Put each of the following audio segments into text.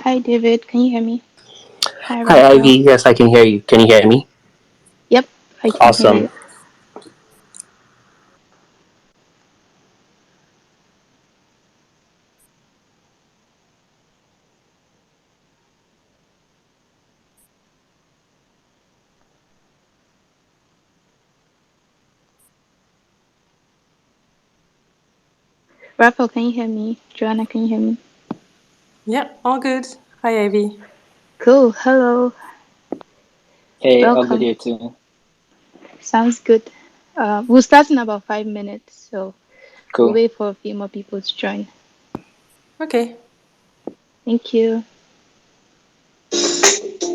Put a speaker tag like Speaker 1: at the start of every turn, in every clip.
Speaker 1: Hi, David. Can you hear me? Hi,
Speaker 2: Hi, Ivy.
Speaker 1: Raphael.
Speaker 2: Yes, I can hear you. Can you hear me?
Speaker 1: Yep, I can hear
Speaker 2: Awesome.
Speaker 1: you. Raphael, can you hear me? Joanna, can you hear me?
Speaker 3: Yep, all good. Hi, Ivy.
Speaker 1: Cool. Hello.
Speaker 4: Hey, all good
Speaker 1: Welcome.
Speaker 4: here too.
Speaker 1: Sounds good. We'll start in about 5 minutes, so we'll
Speaker 4: Cool.
Speaker 1: wait for a few more people to join.
Speaker 3: Okay.
Speaker 1: Thank you.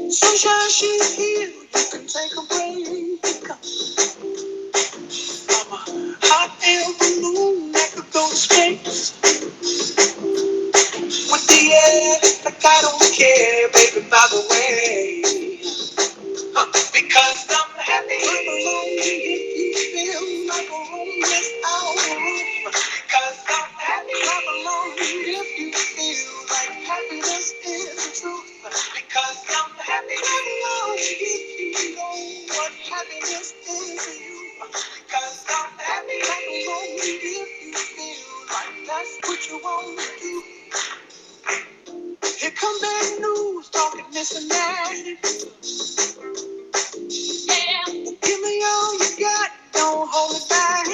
Speaker 5: Sunshine, she's here. You can take a break. I'm a hot air balloon that could go to space. With the air, like I don't care, baby, by the way. Because I'm happy. I'm alone if you feel like a homeless out of room. Because I'm happy. I'm alone if you feel like happiness is the truth. Because I'm happy. I'm alone if you know what happiness is to you. Because I'm happy. I'm alone if you feel like that's what you want to do. Here come bad news, talking this and that. Give me all you got, don't hold it back.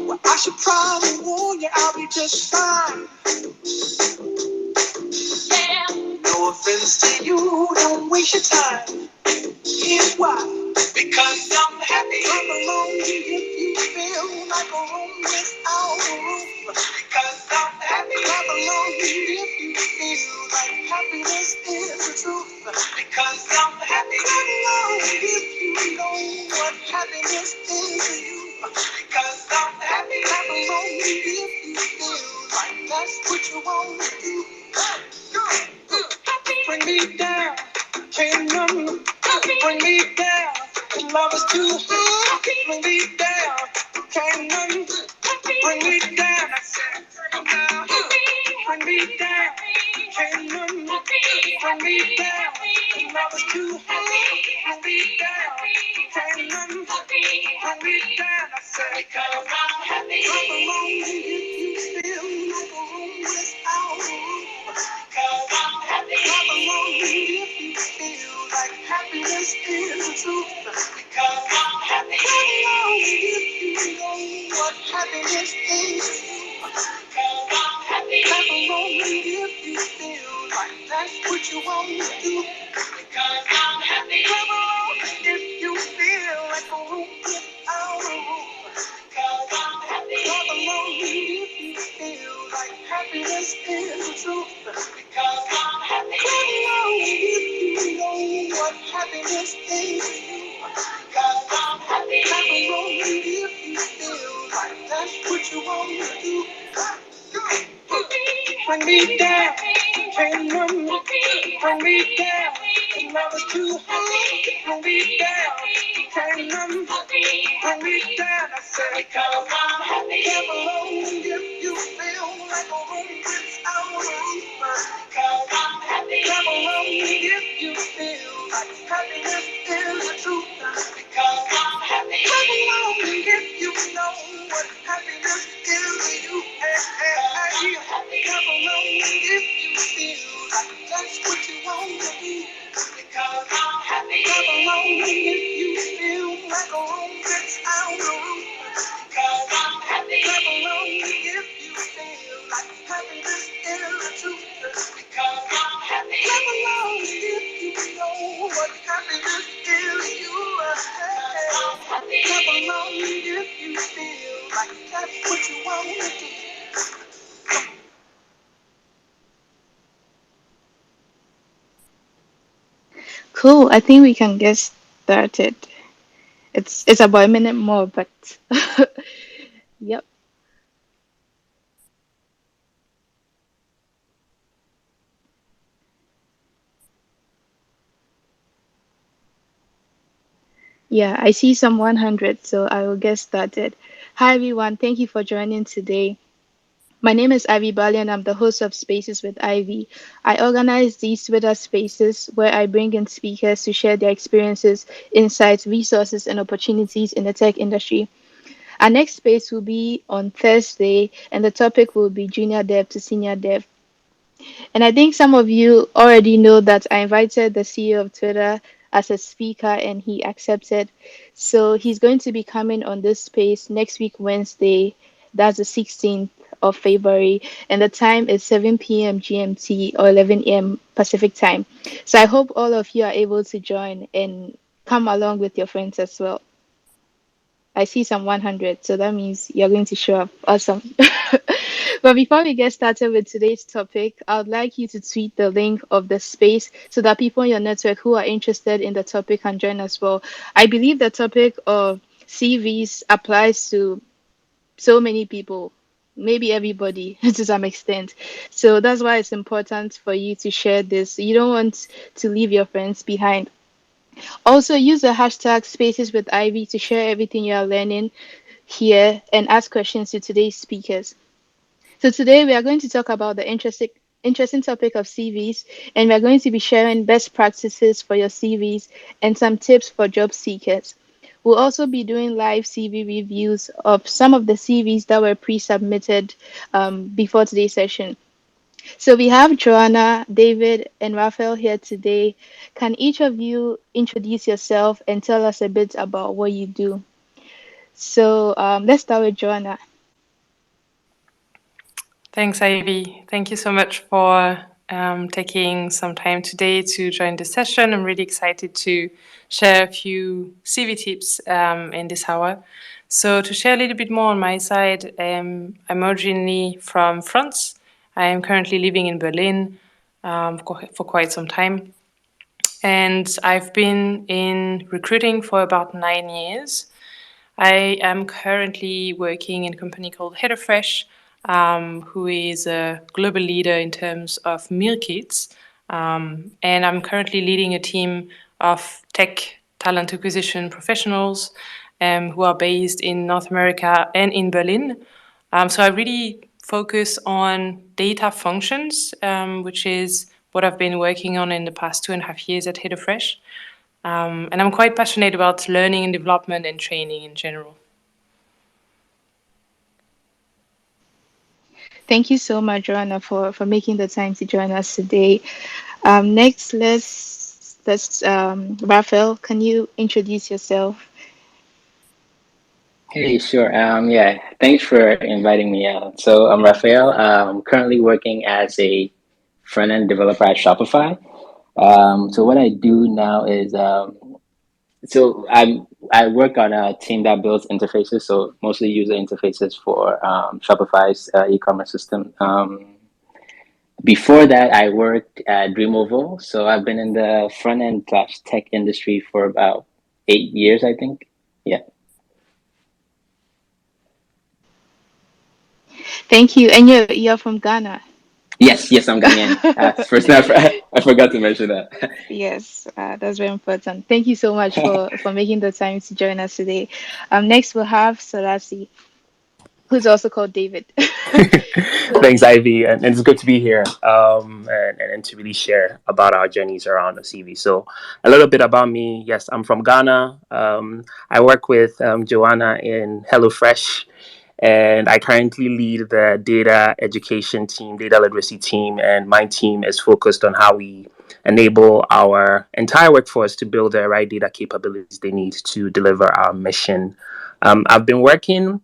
Speaker 5: Well, I should probably warn you, I'll be just fine. No offense to you, don't waste your time. Here's why. Because I'm happy. I'm alone if you feel like a homeless out of roof. Because I'm happy. I'm alone if you feel like happiness is the truth. Because I'm happy. I'm alone if you know what happiness is to you. Because I'm happy. I'm alone if you feel like that's what you want to do. Bring me down, can't none bring me down. The love is too hot. Bring me down, can't none bring me down. I said, bring me down, can't none bring me down. The love is too hot. Bring me down, can't none bring me down. I said, because I'm happy. I'm alone if you feel like a homeless out of room. Because I'm happy. I'm alone if you feel like happiness is the truth. Because I'm happy. I'm alone if you know what happiness is to you. Because I'm happy. I'm alone if you feel like that's what you want to do. Because I'm happy. I'm alone if you feel like a room without a roof. Because I'm happy. I'm alone if you feel like happiness is the truth. Because I'm happy. I'm alone if you know what happiness is to you. Because I'm happy. I'm alone if you feel like that's what you want to do. Bring me down, can't run, bring me down. The love is too hot. Bring me down, can't run, bring me down. I said, because I'm happy. I'm alone if you feel like a room without a roof. Because I'm happy. I'm alone if you feel like happiness is the truth. Because I'm happy. I'm alone if you know what happiness is to you. Hey, come along if you feel like that's what you want to do. Because I'm happy. Come along if you feel like a room that's out of room. Because I'm happy. Come along if you feel like happiness is the truth. Because I'm happy. Come along if you know what happiness is to you. Because I'm happy. Come along if you feel like that's what you want to do.
Speaker 1: Cool. I think we can get started. It's about a minute more, but yep. Yeah, I see some 100, so I will get started. Hi everyone, thank you for joining today. My name is Ivy Bali, and I'm the host of Spaces with Ivy. I organize these Twitter spaces where I bring in speakers to share their experiences, insights, resources, and opportunities in the tech industry. Our next space will be on Thursday, and the topic will be junior dev to senior dev. And I think some of you already know that I invited the CEO of Twitter as a speaker, and he accepted. So he's going to be coming on this space next week, Wednesday. That's the 16th of February, and the time is 7 p.m. GMT or 11 a.m. Pacific time. So I hope all of you are able to join and come along with your friends as well. I see some 100, so that means you're going to show up. Awesome. But before we get started with today's topic, I would like you to tweet the link of the space so that people in your network who are interested in the topic can join as well. I believe the topic of CVs applies to so many people, maybe everybody to some extent. So that's why it's important for you to share this. You don't want to leave your friends behind. Also, use the hashtag Spaces with Ivy to share everything you are learning here and ask questions to today's speakers. So today we are going to talk about the interesting topic of CVs, and we're going to be sharing best practices for your CVs and some tips for job seekers. We'll also be doing live CV reviews of some of the CVs that were pre-submitted before today's session. So we have Joanna, David, and Raphael here today. Can each of you introduce yourself and tell us a bit about what you do? So let's start with Joanna.
Speaker 3: Thanks, Ivy. Thank you so much for taking some time today to join the session. I'm really excited to share a few CV tips in this hour. So, to share a little bit more on my side, I'm originally from France. I am currently living in Berlin for quite some time. And I've been in recruiting for about 9 years. I am currently working in a company called HelloFresh, who is a global leader in terms of meal kits. And I'm currently leading a team of tech talent acquisition professionals who are based in North America and in Berlin. So I really focus on data functions, which is what I've been working on in the past 2.5 years at HelloFresh. And I'm quite passionate about learning and development and training in general.
Speaker 1: Thank you so much, Joanna, for making the time to join us today. Next, let's Raphael, can you introduce yourself?
Speaker 4: Hey, sure. Yeah, thanks for inviting me out. So I'm Raphael. I'm currently working as a front-end developer at Shopify. So what I do now is, I work on a team that builds interfaces, so mostly user interfaces for Shopify's e-commerce system. Before that, I worked at Dreamoval, so I've been in the front-end / tech industry for about 8 years, I think. Yeah.
Speaker 1: Thank you. And you're from Ghana.
Speaker 4: Yes, I'm Ghanaian. First, I forgot to mention that.
Speaker 1: Yes, that's very important. Thank you so much for making the time to join us today. Next we'll have Salasi, who's also called David.
Speaker 2: Thanks, Ivy, and it's good to be here and to really share about our journeys around the CV. So, a little bit about me. Yes, I'm from Ghana. I work with Joanna in HelloFresh, and I currently lead the data education team, data literacy team, and my team is focused on how we enable our entire workforce to build the right data capabilities they need to deliver our mission. I've been working,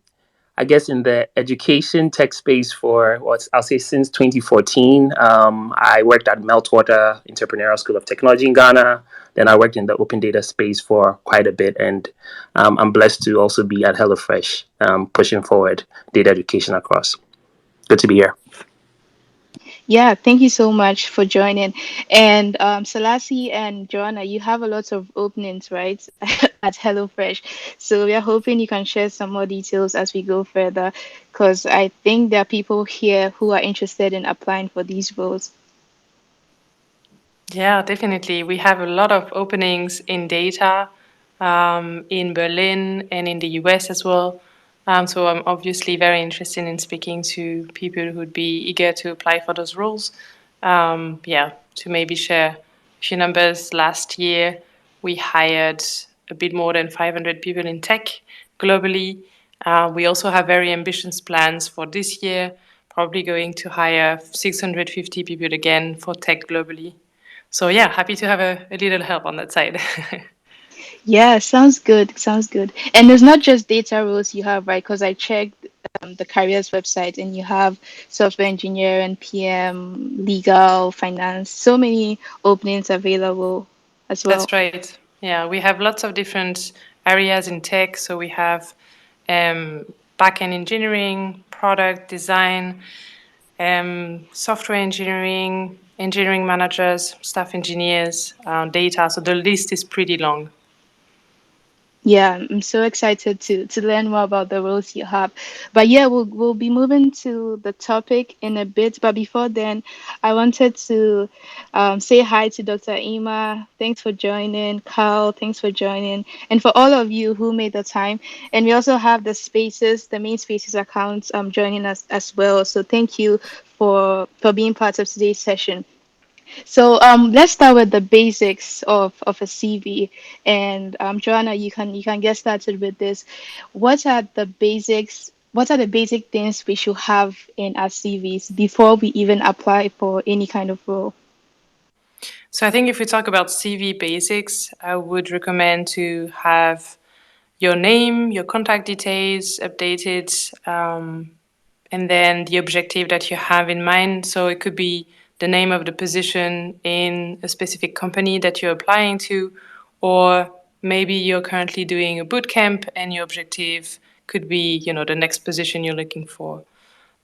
Speaker 2: I guess, in the education tech space for I'll say since 2014. I worked at Meltwater Entrepreneurial School of Technology in Ghana. Then I worked in the open data space for quite a bit, and I'm blessed to also be at HelloFresh, pushing forward data education across. Good to be here.
Speaker 1: Yeah, thank you so much for joining. And Salasi and Joanna, you have a lot of openings, right, at HelloFresh. So we are hoping you can share some more details as we go further, because I think there are people here who are interested in applying for these roles.
Speaker 3: Yeah, definitely. We have a lot of openings in data in Berlin and in the US as well. So I'm obviously very interested in speaking to people who would be eager to apply for those roles. To maybe share a few numbers. Last year, we hired a bit more than 500 people in tech globally. We also have very ambitious plans for this year, probably going to hire 650 people again for tech globally. So yeah, happy to have a little help on that side.
Speaker 1: Yeah, sounds good. Sounds good. And it's not just data roles you have, right? Because I checked the careers website and you have software engineer and PM, legal, finance, so many openings available as well.
Speaker 3: That's right. Yeah, we have lots of different areas in tech. So we have backend engineering, product design, software engineering, engineering managers, staff engineers, data. So the list is pretty long.
Speaker 1: Yeah, I'm so excited to learn more about the roles you have. But yeah, we'll be moving to the topic in a bit. But before then, I wanted to say hi to Dr. Ima. Thanks for joining. Carl, thanks for joining. And for all of you who made the time. And we also have the Spaces, the main Spaces accounts joining us as well. So thank you for being part of today's session. So let's start with the basics of a CV. And Joanna, you can get started with this. What are the basics? What are the basic things we should have in our CVs before we even apply for any kind of role?
Speaker 3: So I think if we talk about CV basics, I would recommend to have your name, your contact details updated, and then the objective that you have in mind. So it could be the name of the position in a specific company that you're applying to, or maybe you're currently doing a boot camp and your objective could be, the next position you're looking for.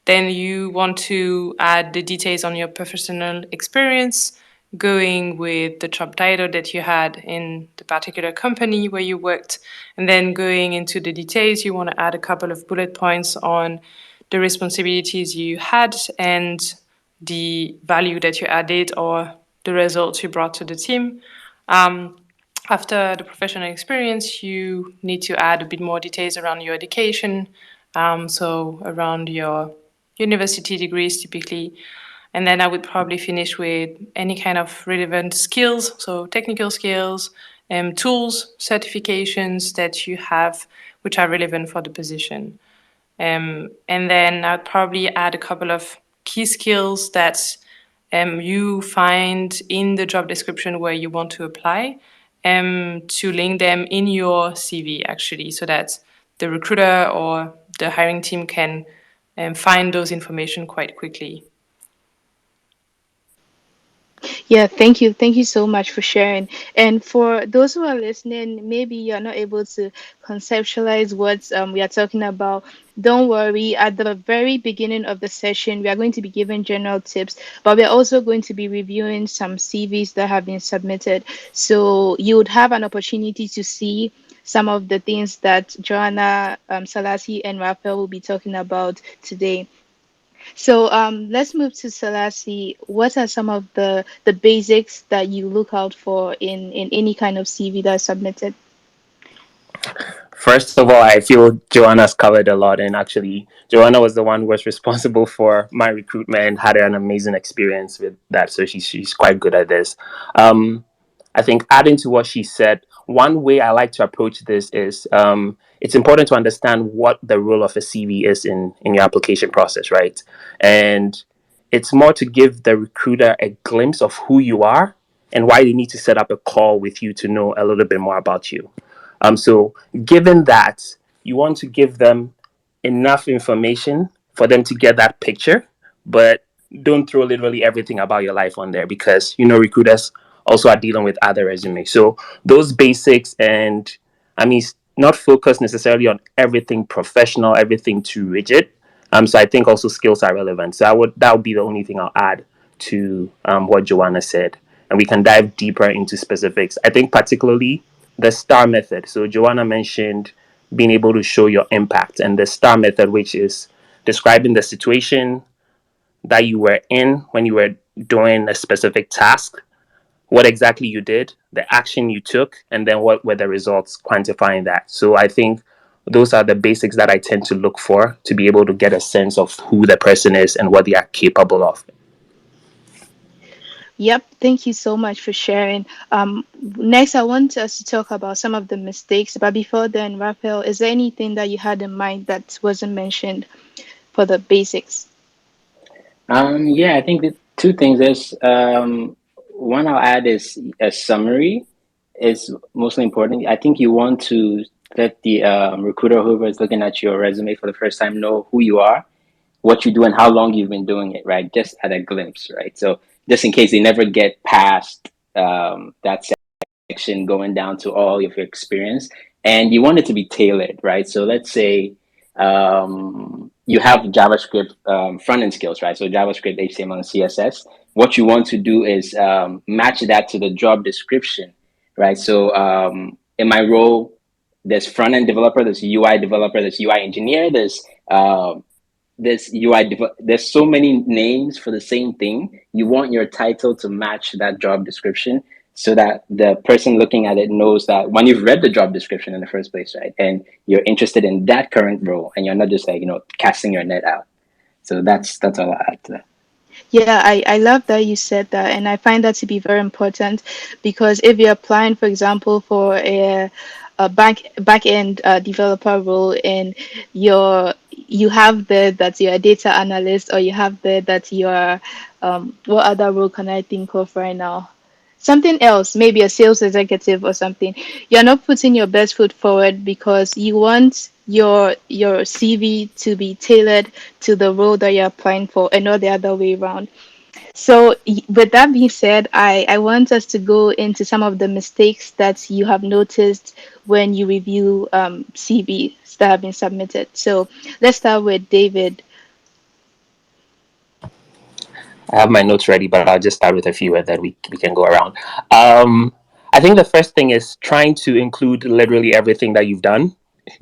Speaker 3: Then you want to add the details on your professional experience, going with the job title that you had in the particular company where you worked, and then going into the details, you want to add a couple of bullet points on the responsibilities you had and the value that you added or the results you brought to the team. After the professional experience, you need to add a bit more details around your education, so around your university degrees typically. And then I would probably finish with any kind of relevant skills, so technical skills, tools, certifications that you have, which are relevant for the position. And then I'd probably add a couple of key skills that you find in the job description where you want to apply, to link them in your CV actually, so that the recruiter or the hiring team can find those information quite quickly.
Speaker 1: Yeah, thank you. Thank you so much for sharing. And for those who are listening, maybe you're not able to conceptualize what we are talking about. Don't worry. At the very beginning of the session, we are going to be giving general tips, but we are also going to be reviewing some CVs that have been submitted. So you would have an opportunity to see some of the things that Joanna, Salasi, and Raphael will be talking about today. So let's move to Selassie. What are some of the basics that you look out for in any kind of CV that's submitted?
Speaker 2: First of all, I feel Joanna's covered a lot, and actually, Joanna was the one who was responsible for my recruitment. Had an amazing experience with that, so she's quite good at this. Um, I think adding to what she said, one way I like to approach this is it's important to understand what the role of a CV is in your application process, right? And it's more to give the recruiter a glimpse of who you are and why they need to set up a call with you to know a little bit more about you. So given that, you want to give them enough information for them to get that picture, but don't throw literally everything about your life on there because recruiters also are dealing with other resumes. So those basics, and I mean, not focus necessarily on everything professional, everything too rigid. So I think also skills are relevant. So that would be the only thing I'll add to what Joanna said, and we can dive deeper into specifics. I think particularly the STAR method. So Joanna mentioned being able to show your impact, and the STAR method, which is describing the situation that you were in when you were doing a specific task, what exactly you did, the action you took, and then what were the results, quantifying that. So I think those are the basics that I tend to look for to be able to get a sense of who the person is and what they are capable of.
Speaker 1: Yep, thank you so much for sharing. Next, I want us to talk about some of the mistakes. But before then, Raphael, is there anything that you had in mind that wasn't mentioned for the basics?
Speaker 4: Yeah, I think the two things. There's one I'll add is a summary is mostly important. I think you want to let the recruiter, whoever is looking at your resume for the first time, know who you are, what you do, and how long you've been doing it, right? Just at a glimpse, right? So just in case they never get past that section, going down to all of your experience, and you want it to be tailored, right? So let's say you have JavaScript front end skills, right? So JavaScript, HTML, and CSS. What you want to do is match that to the job description, right? So in my role, there's front end developer, there's UI developer, there's UI engineer, there's so many names for the same thing. You want your title to match that job description so that the person looking at it knows that when you've read the job description in the first place, right, and you're interested in that current role, and you're not just like casting your net out. So that's all I add to that.
Speaker 1: Yeah, I love that you said that, and I find that to be very important because if you're applying, for example, for a back end developer role, and you have there that you're a data analyst, or you have there that you're what other role can I think of right now? Something else, maybe a sales executive or something. You're not putting your best foot forward because you want your CV to be tailored to the role that you're applying for and not the other way around. So, with that being said, I want us to go into some of the mistakes that you have noticed when you review CVs that have been submitted. So, let's start with David.
Speaker 2: I have my notes ready, but I'll just start with a few and then we can go around. Um, I think the first thing is trying to include literally everything that you've done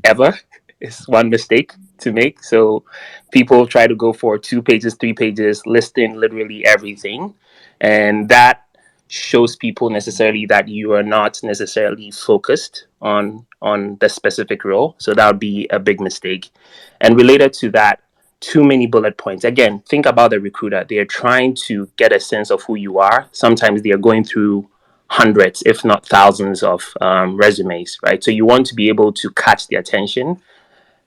Speaker 2: ever is one mistake to make. So people try to go for 2 pages, 3 pages, listing literally everything. And that shows people necessarily that you are not necessarily focused on the specific role. So that would be a big mistake. And related to that, too many bullet points. Again, think about the recruiter. They are trying to get a sense of who you are. Sometimes they are going through hundreds, if not thousands, of resumes, right? So you want to be able to catch the attention.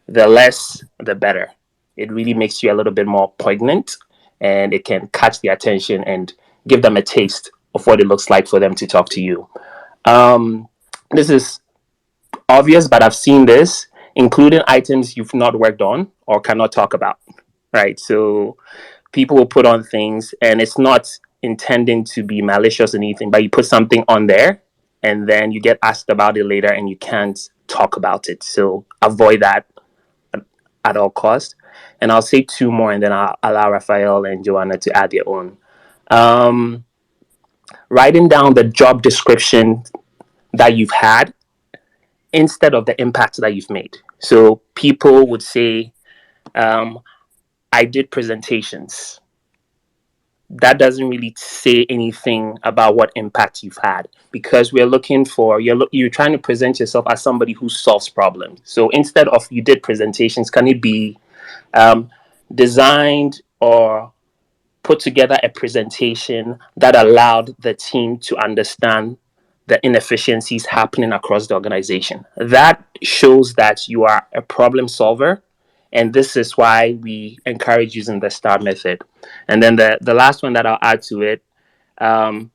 Speaker 2: The less, the better. It really makes you a little bit more poignant, and it can catch the attention and give them a taste of what it looks like for them to talk to you. Um, this is obvious, but I've seen this, including items you've not worked on or cannot talk about, right? So people will put on things and it's not intending to be malicious or anything, but you put something on there and then you get asked about it later and you can't talk about it. So avoid that at all costs. And I'll say two more and then I'll allow Raphael and Joanna to add their own. Um, Writing down the job description that you've had instead of the impact that you've made. So people would say, um, I did presentations. That doesn't really say anything about what impact you've had because we're looking for you're trying to present yourself as somebody who solves problems. So instead of you did presentations, can it be um, designed or put together a presentation that allowed the team to understand the inefficiencies happening across the organization? That shows that you are a problem solver. And this is why we encourage using the STAR method. And then the last one that I'll add to it, um,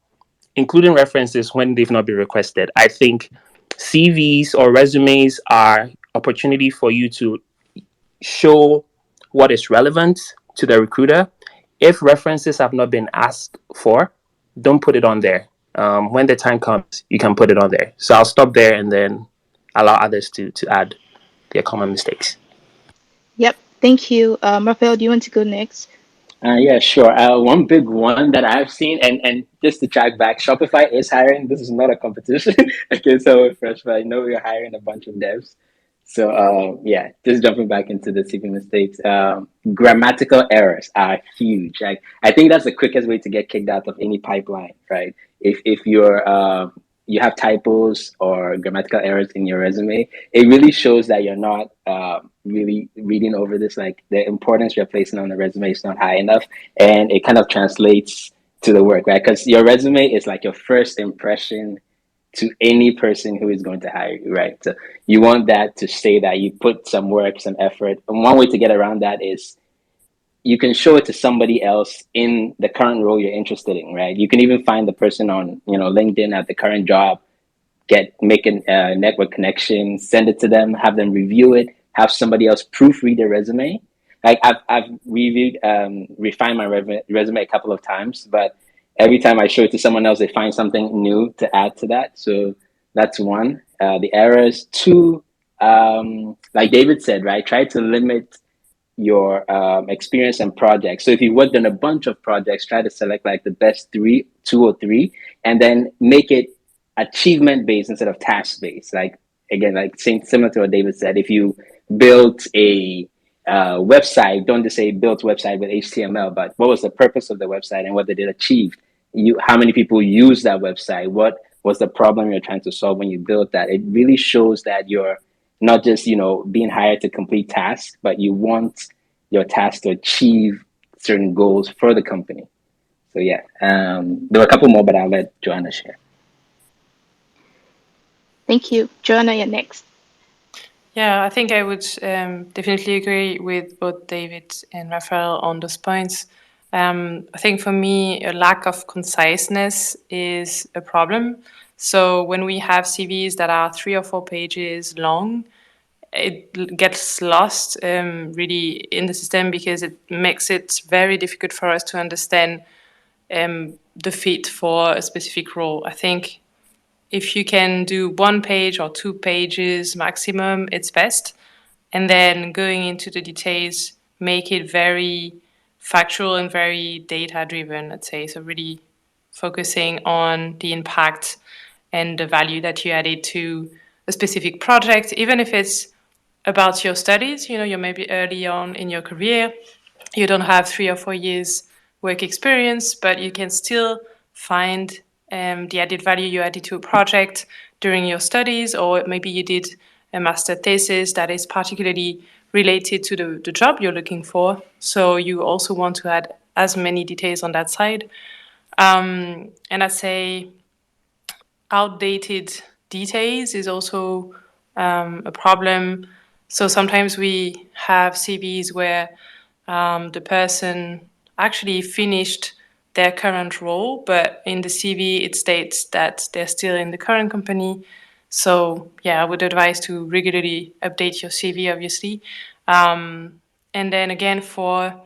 Speaker 2: including references when they've not been requested. I think CVs or resumes are opportunity for you to show what is relevant to the recruiter. If references have not been asked for, don't put it on there. When the time comes, you can put it on there. So I'll stop there and then allow others to add their common mistakes.
Speaker 1: Yep, thank you. Raphael, do you want to go next?
Speaker 4: Yeah, sure. One big one that I've seen, and just to track back, Shopify is hiring. This is not a competition. Okay, so fresh, but I know we're hiring a bunch of devs. So yeah, just jumping back into the CV mistakes. Grammatical errors are huge. Like I think that's the quickest way to get kicked out of any pipeline, right? If you're you have typos or grammatical errors in your resume, it really shows that you're not really reading over this. Like the importance you're placing on the resume is not high enough, and it kind of translates to the work, right? Because your resume is like your first impression to any person who is going to hire you, right? So you want that to say that you put some work, some effort. And one way to get around that is you can show it to somebody else in the current role you're interested in, right? You can even find the person on, LinkedIn at the current job, make a network connection, send it to them, have them review it, have somebody else proofread the resume. Like I've refined my resume a couple of times, but every time I show it to someone else, they find something new to add to that. So that's one. The errors. Two, like David said, right? Try to limit your experience and projects. So if you worked on a bunch of projects, try to select like the best two or three, and then make it achievement based instead of task based. Like again, like similar to what David said, if you built a website, don't just say built website with HTML, but what was the purpose of the website and what did it achieve? How many people use that website? What was the problem you're trying to solve when you built that? It really shows that you're not just being hired to complete tasks, but you want your task to achieve certain goals for the company. So yeah, there were a couple more, but I'll let Joanna share.
Speaker 1: Thank you. Joanna, you're next.
Speaker 3: Yeah, I think I would definitely agree with both David and Raphael on those points. I think for me, a lack of conciseness is a problem. So when we have CVs that are 3 or 4 pages long, it gets lost really in the system because it makes it very difficult for us to understand the fit for a specific role. I think if you can do 1 page or 2 pages maximum, it's best. And then going into the details, make it very factual and very data driven, let's say. So really focusing on the impact and the value that you added to a specific project, even if it's about your studies. You're maybe early on in your career, you don't have 3 or 4 years work experience, but you can still find the added value you added to a project during your studies, or maybe you did a master thesis that is particularly related to the job you're looking for. So you also want to add as many details on that side. And I'd say outdated details is also a problem. So sometimes we have CVs where the person actually finished their current role, but in the CV it states that they're still in the current company. So yeah, I would advise to regularly update your CV, obviously. And then again, for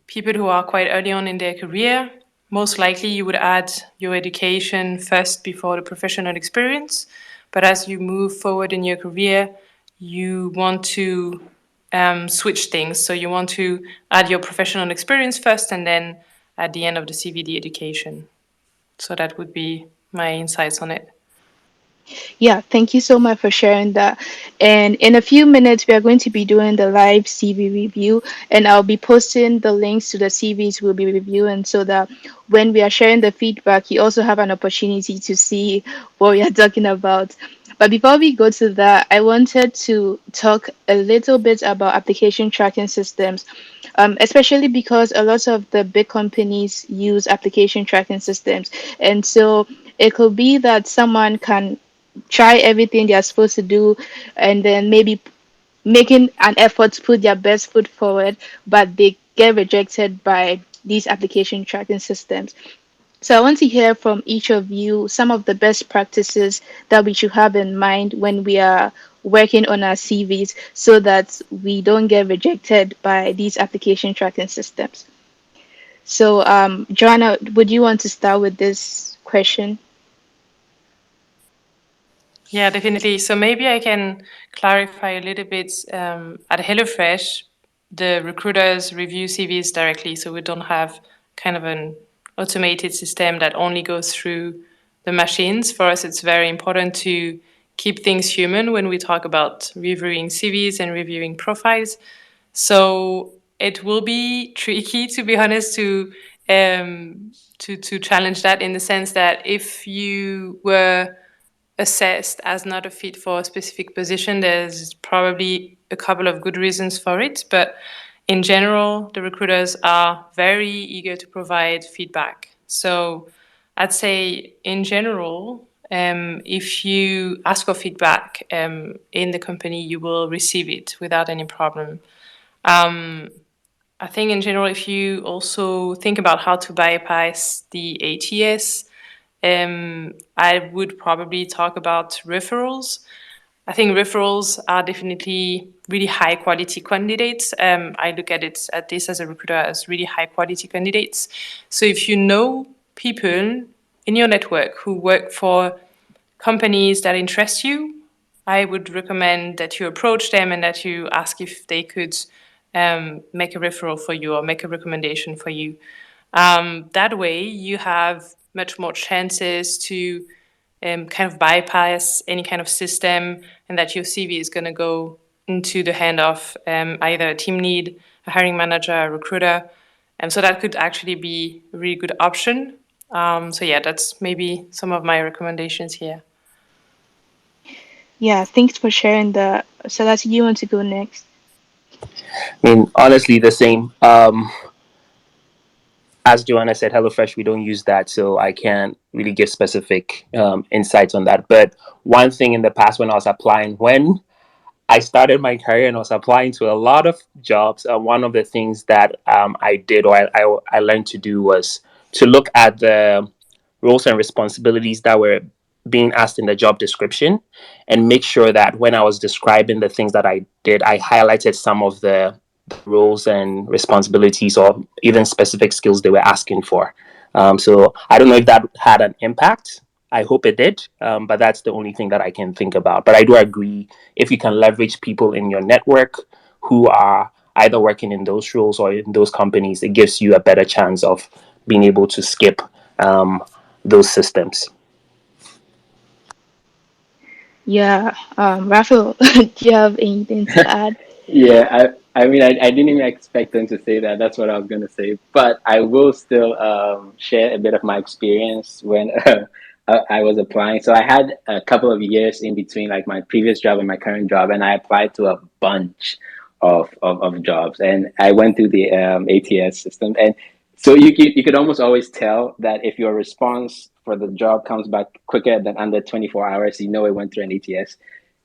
Speaker 3: people who are quite early on in their career, most likely you would add your education first before the professional experience. But as you move forward in your career, you want to switch things. So you want to add your professional experience first, and then at the end of the CV, the education. So that would be my insights on it.
Speaker 1: Yeah, thank you so much for sharing that. And in a few minutes, we are going to be doing the live CV review, and I'll be posting the links to the CVs we'll be reviewing so that when we are sharing the feedback, you also have an opportunity to see what we are talking about. But before we go to that, I wanted to talk a little bit about application tracking systems, especially because a lot of the big companies use application tracking systems. And so it could be that someone can try everything they're supposed to do and then maybe making an effort to put their best foot forward, but they get rejected by these application tracking systems. So I want to hear from each of you some of the best practices that we should have in mind when we are working on our CVs so that we don't get rejected by these application tracking systems. So, Joanna, would you want to start with this question?
Speaker 3: Yeah, definitely. So maybe I can clarify a little bit. At HelloFresh, the recruiters review CVs directly, so we don't have kind of an automated system that only goes through the machines. For us, it's very important to keep things human when we talk about reviewing CVs and reviewing profiles. So it will be tricky, to be honest, to challenge that, in the sense that if you were assessed as not a fit for a specific position, there's probably a couple of good reasons for it. But in general, the recruiters are very eager to provide feedback. So I'd say in general, if you ask for feedback in the company, you will receive it without any problem. I think in general, if you also think about how to bypass the ATS, I would probably talk about referrals. I think referrals are definitely really high quality candidates. I look at this as a recruiter as really high quality candidates. So if you know people in your network who work for companies that interest you, I would recommend that you approach them and that you ask if they could make a referral for you or make a recommendation for you. That way, you have much more chances to kind of bypass any kind of system, and that your CV is going to go into the hand of either a team lead, a hiring manager, a recruiter. And so that could actually be a really good option. So yeah, that's maybe some of my recommendations here.
Speaker 1: Yeah, thanks for sharing that. Salasi, you want to go next?
Speaker 2: I mean, honestly, the same. As Joanna said, HelloFresh, we don't use that, so I can't really give specific insights on that. But one thing in the past when I was applying, when I started my career and I was applying to a lot of jobs, one of the things that I did or I learned to do was to look at the roles and responsibilities that were being asked in the job description and make sure that when I was describing the things that I did, I highlighted some of the roles and responsibilities or even specific skills they were asking for. So I don't know if that had an impact. I hope it did, but that's the only thing that I can think about. But I do agree, if you can leverage people in your network who are either working in those roles or in those companies, it gives you a better chance of being able to skip those systems.
Speaker 1: Yeah, Raphael, do you have anything to add?
Speaker 4: Yeah, I mean, I didn't even expect them to say that. That's what I was going to say. But I will still share a bit of my experience when I was applying. So I had a couple of years in between, like my previous job and my current job, and I applied to a bunch of jobs. And I went through the ATS system. And so you could almost always tell that if your response for the job comes back quicker than under 24 hours, you know it went through an ATS,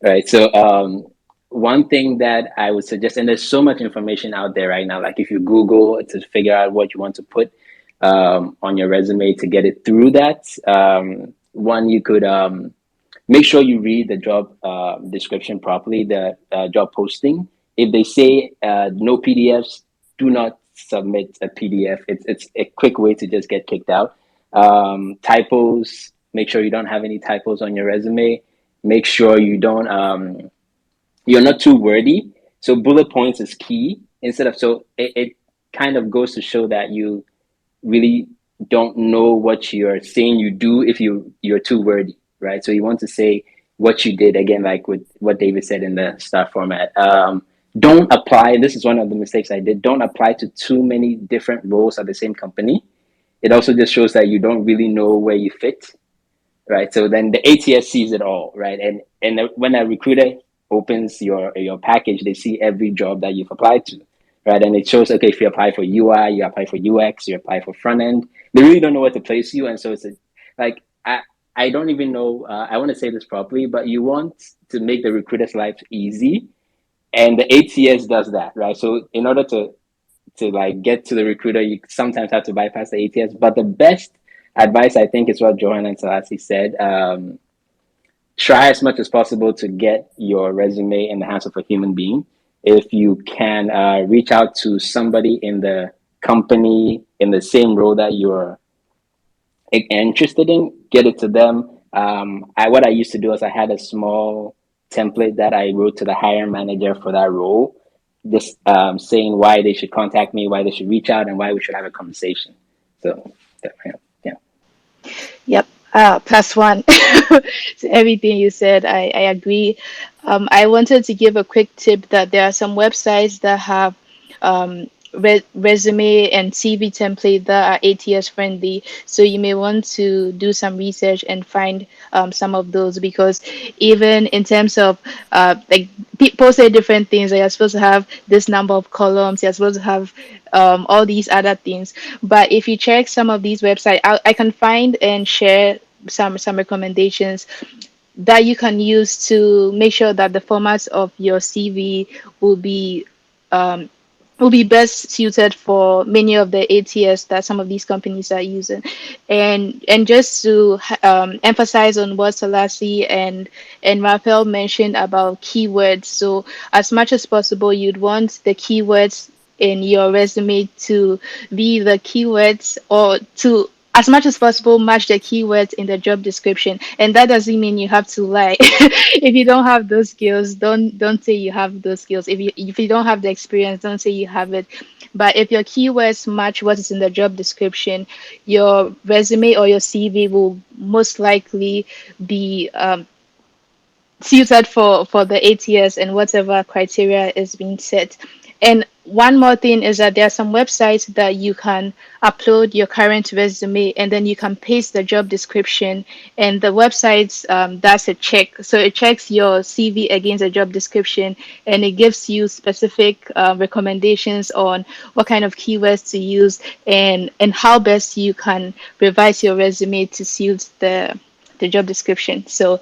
Speaker 4: right? So one thing that I would suggest, and there's so much information out there right now, like if you Google to figure out what you want to put on your resume to get it through that, one, you could make sure you read the job description properly, the job posting. If they say no PDFs, do not submit a PDF. It's a quick way to just get kicked out. Typos, make sure you don't have any typos on your resume. Make sure you don't you're not too wordy. So bullet points is key. So it kind of goes to show that you really don't know what you're saying you do if you're too wordy, right? So you want to say what you did, again, like with what David said in the star format. Don't apply. This is one of the mistakes I did. Don't apply to too many different roles at the same company. It also just shows that you don't really know where you fit, right? So then the ATS sees it all, right? And when a recruiter opens your package, they see every job that you've applied to, right? And it shows, okay, if you apply for UI, you apply for UX, you apply for front end, they really don't know where to place you. And so it's like, I don't even know, I want to say this properly, but you want to make the recruiter's life easy. And the ATS does that, right? So in order to like get to the recruiter, you sometimes have to bypass the ATS. But the best advice, I think, is what Johanna and Salasi said. Try as much as possible to get your resume in the hands of a human being. If you can reach out to somebody in the company in the same role that you're interested in, get it to them. What I used to do is I had a small template that I wrote to the hiring manager for that role, just saying why they should contact me, why they should reach out, and why we should have a conversation. So, yeah.
Speaker 1: Yep. Plus one to everything you said. I agree. I wanted to give a quick tip that there are some websites that have resume and CV template that are ATS friendly. So you may want to do some research and find some of those, because even in terms of like people say different things, like you're supposed to have this number of columns, you're supposed to have all these other things. But if you check some of these websites, I can find and share some recommendations that you can use to make sure that the format of your CV will be um, will be best suited for many of the ATS that some of these companies are using. And just to emphasize on what Selassie and Raphael mentioned about keywords. So as much as possible, you'd want the keywords in your resume to be the keywords, or to as much as possible match the keywords in the job description. And that doesn't mean you have to lie. If you don't have those skills, don't say you have those skills. If you don't have the experience, don't say you have it. But if your keywords match what is in the job description, your resume or your CV will most likely be suited for the ATS and whatever criteria is being set. And one more thing is that there are some websites that you can upload your current resume, and then you can paste the job description, and the websites does a check. So it checks your CV against the job description, and it gives you specific recommendations on what kind of keywords to use, and how best you can revise your resume to suit the job description. So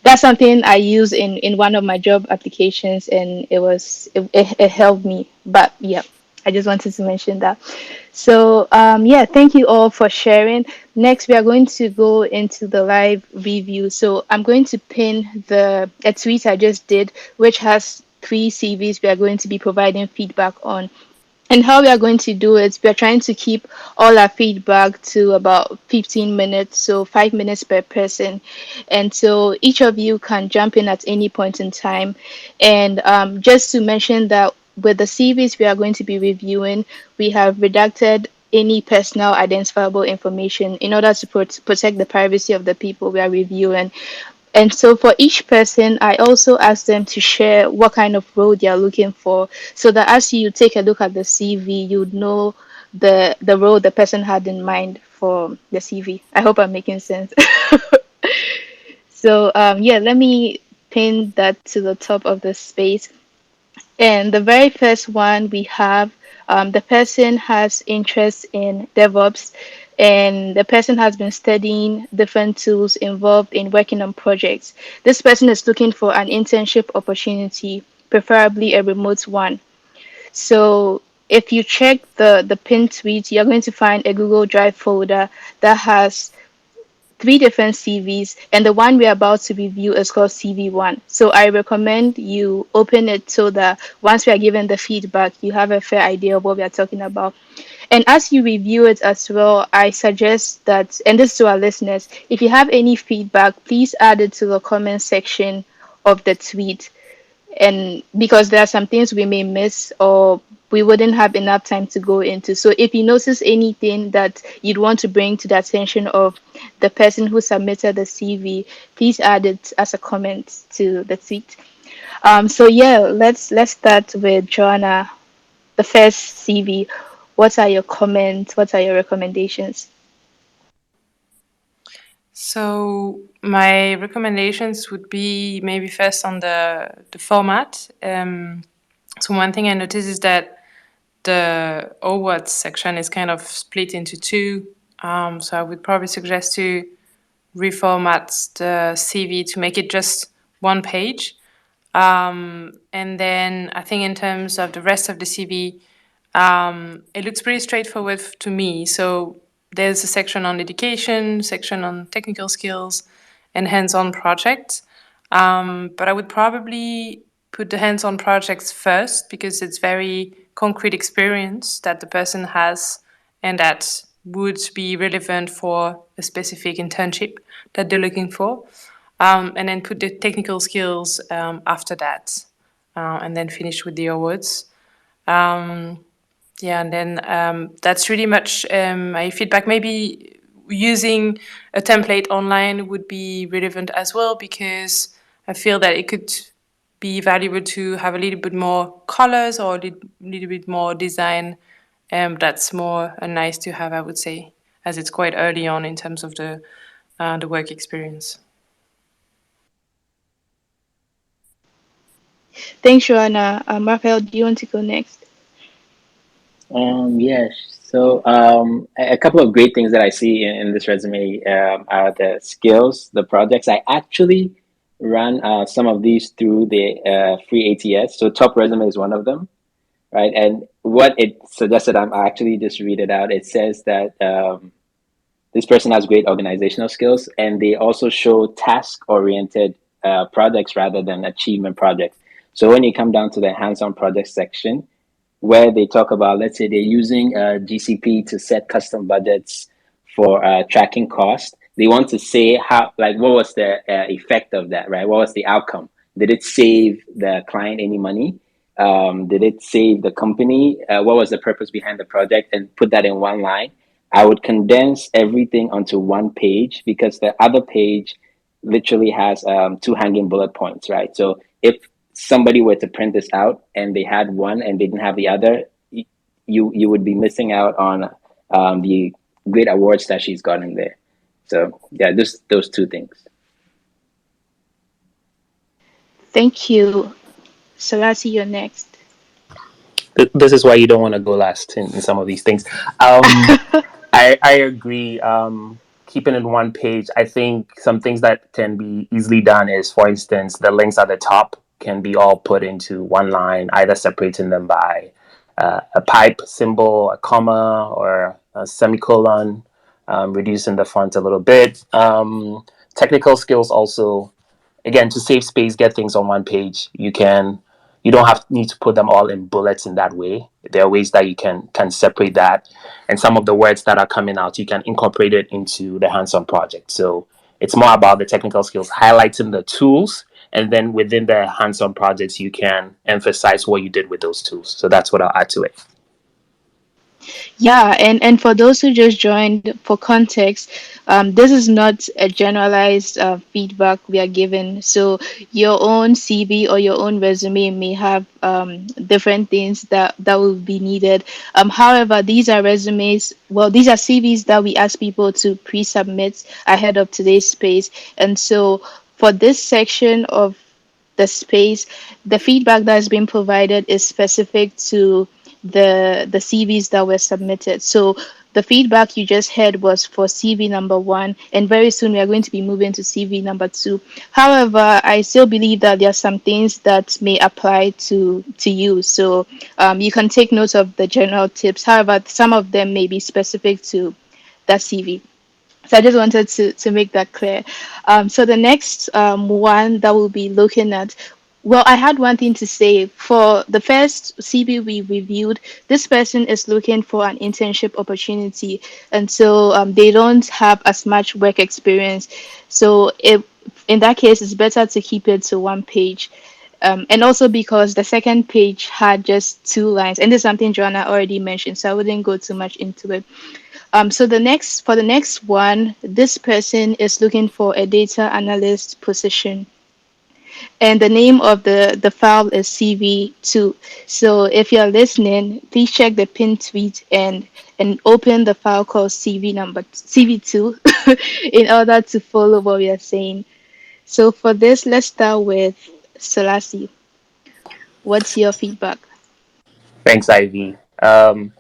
Speaker 1: that's something I use in one of my job applications, and it helped me. But yeah, I just wanted to mention that. So yeah, thank you all for sharing. Next, we are going to go into the live review. So I'm going to pin a tweet I just did, which has 3 CVs we are going to be providing feedback on. And how we are going to do it, we are trying to keep all our feedback to about 15 minutes, so 5 minutes per person. And so each of you can jump in at any point in time. And just to mention that with the CVs we are going to be reviewing, we have redacted any personal identifiable information in order to protect the privacy of the people we are reviewing. And so for each person, I also ask them to share what kind of role they are looking for, so that as you take a look at the CV, you'd know the role the person had in mind for the CV. I hope I'm making sense. So yeah, let me pin that to the top of the space. And the very first one we have, the person has interest in DevOps, and the person has been studying different tools involved in working on projects. This person is looking for an internship opportunity, preferably a remote one. So if you check the pinned tweet, you're going to find a Google Drive folder that has 3 different CVs, and the one we're about to review is called CV1. So I recommend you open it so that once we are given the feedback, you have a fair idea of what we are talking about. And as you review it as well, I suggest that, and this to our listeners, if you have any feedback, please add it to the comment section of the tweet. And because there are some things we may miss, or we wouldn't have enough time to go into. So if you notice anything that you'd want to bring to the attention of the person who submitted the CV, please add it as a comment to the tweet. So yeah, let's start with Joanna, the first CV. What are your comments? What are your recommendations?
Speaker 3: So my recommendations would be maybe first on the format. So one thing I noticed is that the awards section is kind of split into two. So I would probably suggest to reformat the CV to make it just one page. And then I think in terms of the rest of the CV, it looks pretty straightforward to me. So there's a section on education, section on technical skills, and hands-on projects. But I would probably put the hands-on projects first, because it's very concrete experience that the person has and that would be relevant for a specific internship that they're looking for. And then put the technical skills after that, and then finish with the awards. Yeah, and then that's really much my feedback. Maybe using a template online would be relevant as well, because I feel that it could be valuable to have a little bit more colors or a little bit more design That's more a nice to have, I would say, as it's quite early on in terms of the work experience.
Speaker 1: Thanks, Joanna. Raphael, do you want to go next?
Speaker 4: Yes. So, a couple of great things that I see in this resume are the skills, the projects. I actually ran some of these through the free ATS. So, Top Resume is one of them, right? And what it suggested, I actually just read it out. It says that this person has great organizational skills, and they also show task-oriented projects rather than achievement projects. So, when you come down to the hands-on project section, where they talk about, let's say they're using GCP to set custom budgets for tracking cost. They want to say how, like, what was the effect of that, right? What was the outcome? Did it save the client any money? Did it save the company? What was the purpose behind the project? And put that in one line. I would condense everything onto one page because the other page literally has two hanging bullet points, right? So if somebody were to print this out and they had one and they didn't have the other, you would be missing out on the great awards that she's gotten there. So yeah, just those two things.
Speaker 1: Thank you. Salasi, you're next.
Speaker 2: This is why you don't want to go last in some of these things. I agree. Keeping it one page, I think some things that can be easily done is, for instance, the links at the top can be all put into one line, either separating them by a pipe symbol, a comma, or a semicolon, reducing the font a little bit. Technical skills also, again, to save space, get things on one page. You don't need to put them all in bullets in that way. There are ways that you can separate that, and some of the words that are coming out, you can incorporate it into the hands-on project. So it's more about the technical skills, highlighting the tools, and then within the hands-on projects, you can emphasize what you did with those tools. So that's what I'll add to it.
Speaker 1: Yeah, and for those who just joined, for context, this is not a generalized feedback we are given. So your own CV or your own resume may have different things that will be needed. However, these are resumes. Well, these are CVs that we ask people to pre-submit ahead of today's space, and so for this section of the space, the feedback that has been provided is specific to the CVs that were submitted. So the feedback you just heard was for CV number 1, and very soon we are going to be moving to CV number 2. However, I still believe that there are some things that may apply to you. So you can take note of the general tips. However, some of them may be specific to that CV. So I just wanted to make that clear. So the next one that we'll be looking at, well, I had one thing to say. For the first CB we reviewed, this person is looking for an internship opportunity, and so they don't have as much work experience. So in that case, it's better to keep it to one page. And also because the second page had just 2 lines, and this is something Joanna already mentioned, so I wouldn't go too much into it. So for the next one, this person is looking for a data analyst position, and the name of the file is CV2. So if you're listening, please check the pin tweet and open the file called CV2 in order to follow what we are saying. So for this, let's start with Selasi. What's your feedback?
Speaker 2: Thanks, Ivy.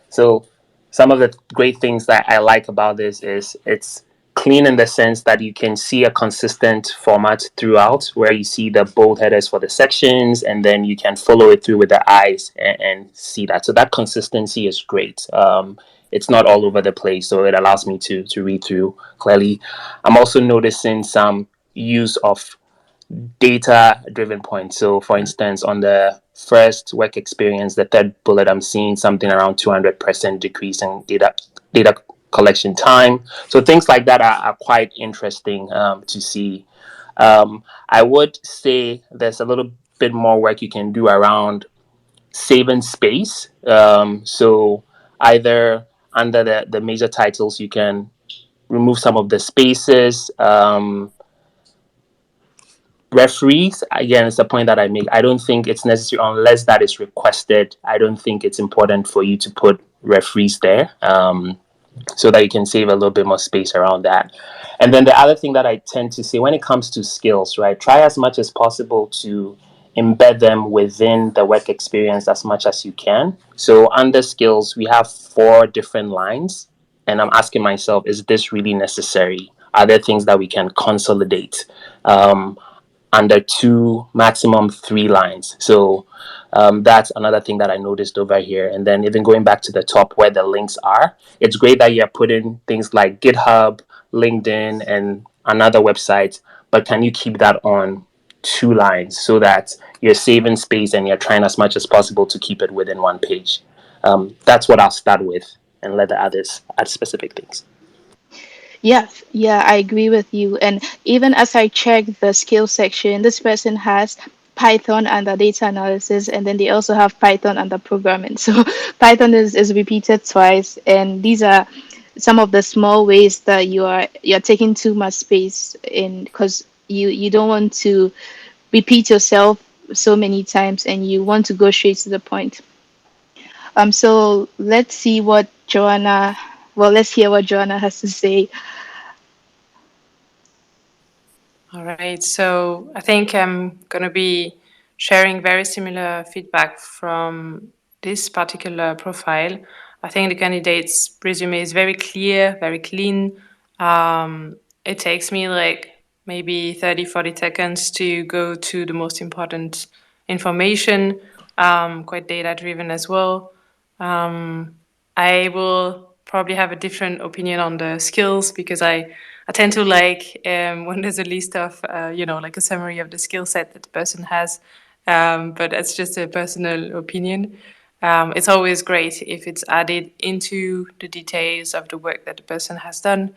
Speaker 2: So some of the great things that I like about this is it's clean in the sense that you can see a consistent format throughout, where you see the bold headers for the sections, and then you can follow it through with the eyes and see that. So that consistency is great. It's not all over the place, so it allows me to read through clearly. I'm also noticing some use of data driven points. So, for instance, on the first work experience, the third bullet, I'm seeing something around 200% decrease in data collection time. So, things like that are quite interesting to see. I would say there's a little bit more work you can do around saving space. So, either under the major titles, you can remove some of the spaces. Referees, again, it's a point that I make. I don't think it's necessary unless that is requested. I don't think it's important for you to put referees there, so that you can save a little bit more space around that. And then the other thing that I tend to say when it comes to skills, right, try as much as possible to embed them within the work experience as much as you can. So under skills, we have 4 different lines, and I'm asking myself, is this really necessary? Are there things that we can consolidate under 2, maximum 3 lines? So that's another thing that I noticed over here. And then even going back to the top where the links are, it's great that you're putting things like GitHub, LinkedIn, and another website, but can you keep that on 2 lines so that you're saving space and you're trying as much as possible to keep it within 1 page? That's what I'll start with and let the others add specific things.
Speaker 1: Yeah, yeah, I agree with you. And even as I check the skill section, this person has Python under data analysis, and then they also have Python under programming. So Python is repeated twice, and these are some of the small ways that you're taking too much space in, because you don't want to repeat yourself so many times, and you want to go straight to the point. So let's see what Joanna. Well, let's hear what Joanna has to say.
Speaker 3: All right, so I think I'm going to be sharing very similar feedback from this particular profile. I think the candidate's resume is very clear, very clean. It takes me like maybe 30-40 seconds to go to the most important information, quite data driven as well. I will probably have a different opinion on the skills because I tend to like when there's a list of, like a summary of the skill set that the person has. But that's just a personal opinion. It's always great if it's added into the details of the work that the person has done.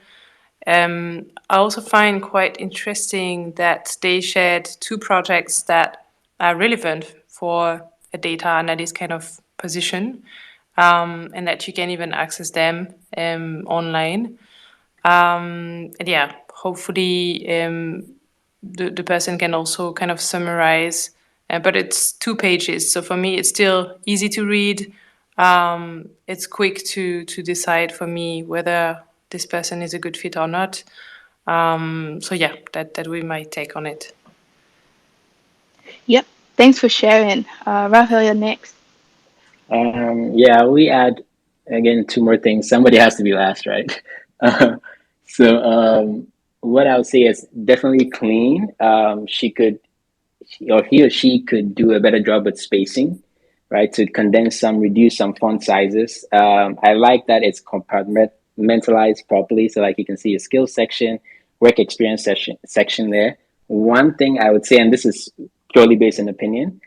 Speaker 3: I also find quite interesting that they shared 2 projects that are relevant for a data analyst kind of position, and that you can even access them online. And yeah, hopefully the person can also kind of summarize, but it's 2 pages. So for me, it's still easy to read. It's quick to decide for me whether this person is a good fit or not. So yeah, that we might take on it.
Speaker 1: Yep. Thanks for sharing. Raphael, you're next.
Speaker 4: Yeah, we add again 2 more things. Somebody has to be last, right? So what I would say is definitely clean. Or he or she could do a better job with spacing, right? To condense some, reduce some font sizes. I like that it's compartmentalized properly. So like you can see a skill section, work experience section there. One thing I would say, and this is purely based on opinion,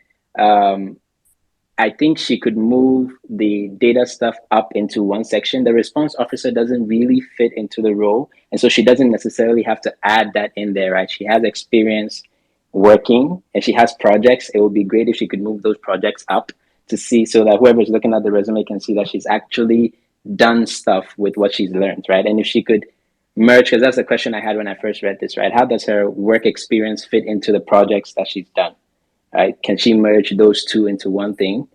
Speaker 4: I think she could move the data stuff up into one section. The response officer doesn't really fit into the role. And so she doesn't necessarily have to add that in there, right? She has experience working and she has projects. It would be great if she could move those projects up to see so that whoever's looking at the resume can see that she's actually done stuff with what she's learned, right? And if she could merge, because that's the question I had when I first read this, right? How does her work experience fit into the projects that she's done? Right? Can she merge those 2 into one thing?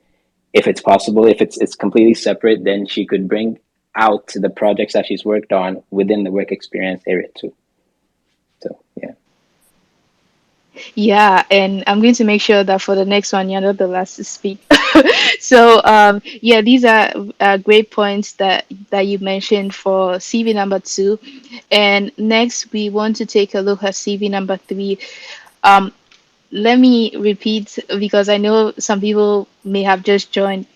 Speaker 4: If it's possible, if it's completely separate, then she could bring out the projects that she's worked on within the work experience area too. So yeah.
Speaker 1: Yeah, and I'm going to make sure that for the next one, you're not the last to speak. So, yeah, these are great points that you mentioned for CV number 2. And next, we want to take a look at CV number 3. Let me repeat because I know some people may have just joined.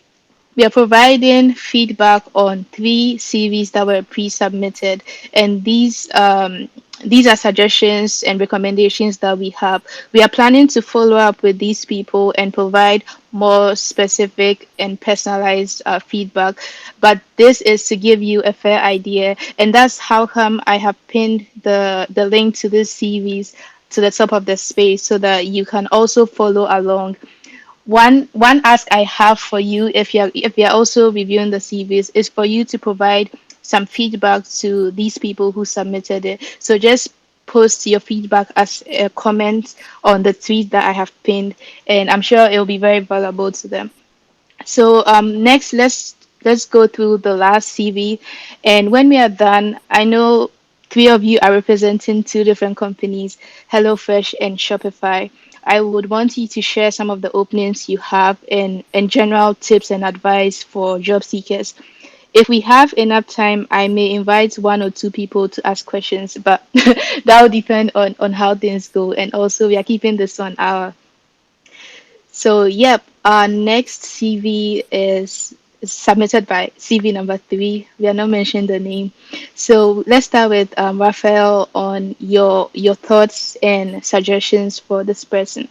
Speaker 1: We are providing feedback on 3 CVs that were pre-submitted, and these are suggestions and recommendations that we have. We are planning to follow up with these people and provide more specific and personalized feedback, but this is to give you a fair idea, and that's how come I have pinned the link to these CVs to the top of the space so that you can also follow along. One ask I have for you, if you're also reviewing the CVs, is for you to provide some feedback to these people who submitted it. So just post your feedback as a comment on the tweet that I have pinned, and I'm sure it will be very valuable to them. So next, let's let's go through the last CV. And when we are done, I know three of you are representing two different companies, HelloFresh and Shopify. I would want you to share some of the openings you have and general tips and advice for job seekers. If we have enough time, I may invite one or two people to ask questions, but that will depend on how things go. And also, we are keeping this on our. So, yep, our next CV is submitted by CV number 3. We are not mentioning the name. So, let's start with Raphael on your thoughts and suggestions for this person.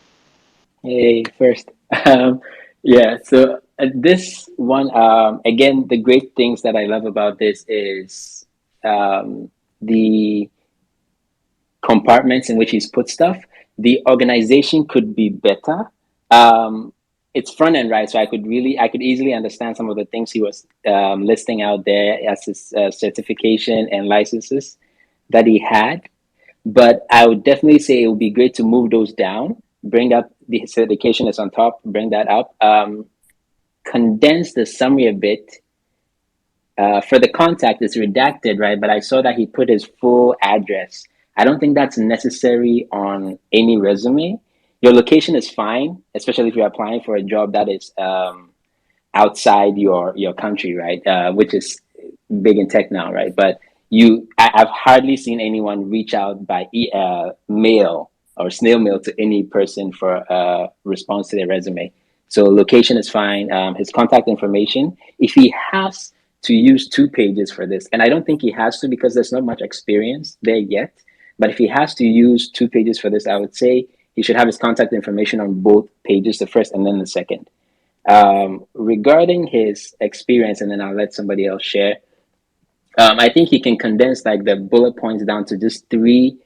Speaker 4: Hey, first, yeah. So this one, again, the great things that I love about this is the compartments in which he's put stuff. The organization could be better. Um, it's front end, right? So I could easily understand some of the things he was listing out there as his certification and licenses that he had. But I would definitely say it would be great to move those down, bring up the certification is on top, bring that up, condense the summary a bit. For the contact, it's redacted, right? But I saw that he put his full address. I don't think that's necessary on any resume. Your location is fine, especially if you're applying for a job that is outside your country, right? Which is big in tech now, right? But I've hardly seen anyone reach out by mail or snail mail to any person for a response to their resume. So location is fine. His contact information. If he has to use 2 pages for this, and I don't think he has to because there's not much experience there yet. But if he has to use 2 pages for this, I would say he should have his contact information on both pages, the first and then the second. Regarding his experience, and then I'll let somebody else share. I think he can condense like the bullet points down to just 3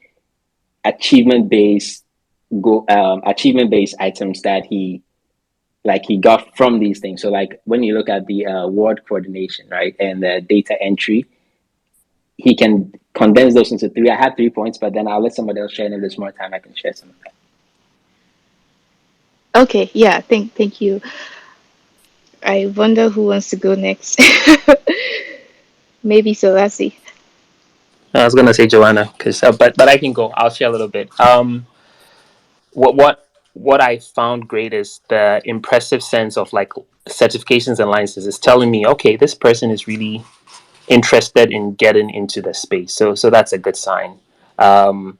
Speaker 4: achievement based achievement based items that he got from these things. So like when you look at the word coordination, right, and the data entry, he can condense those into 3. I have 3 points, but then I'll let somebody else share, and if there's more time, I can share some of that.
Speaker 1: Okay, yeah, thank you. I wonder who wants to go next. Maybe Solasi.
Speaker 2: I was gonna say Joanna, because but I can go. I'll share a little bit. What I found great is the impressive sense of like certifications and licenses is telling me, okay, this person is really interested in getting into the space. So that's a good sign. Um,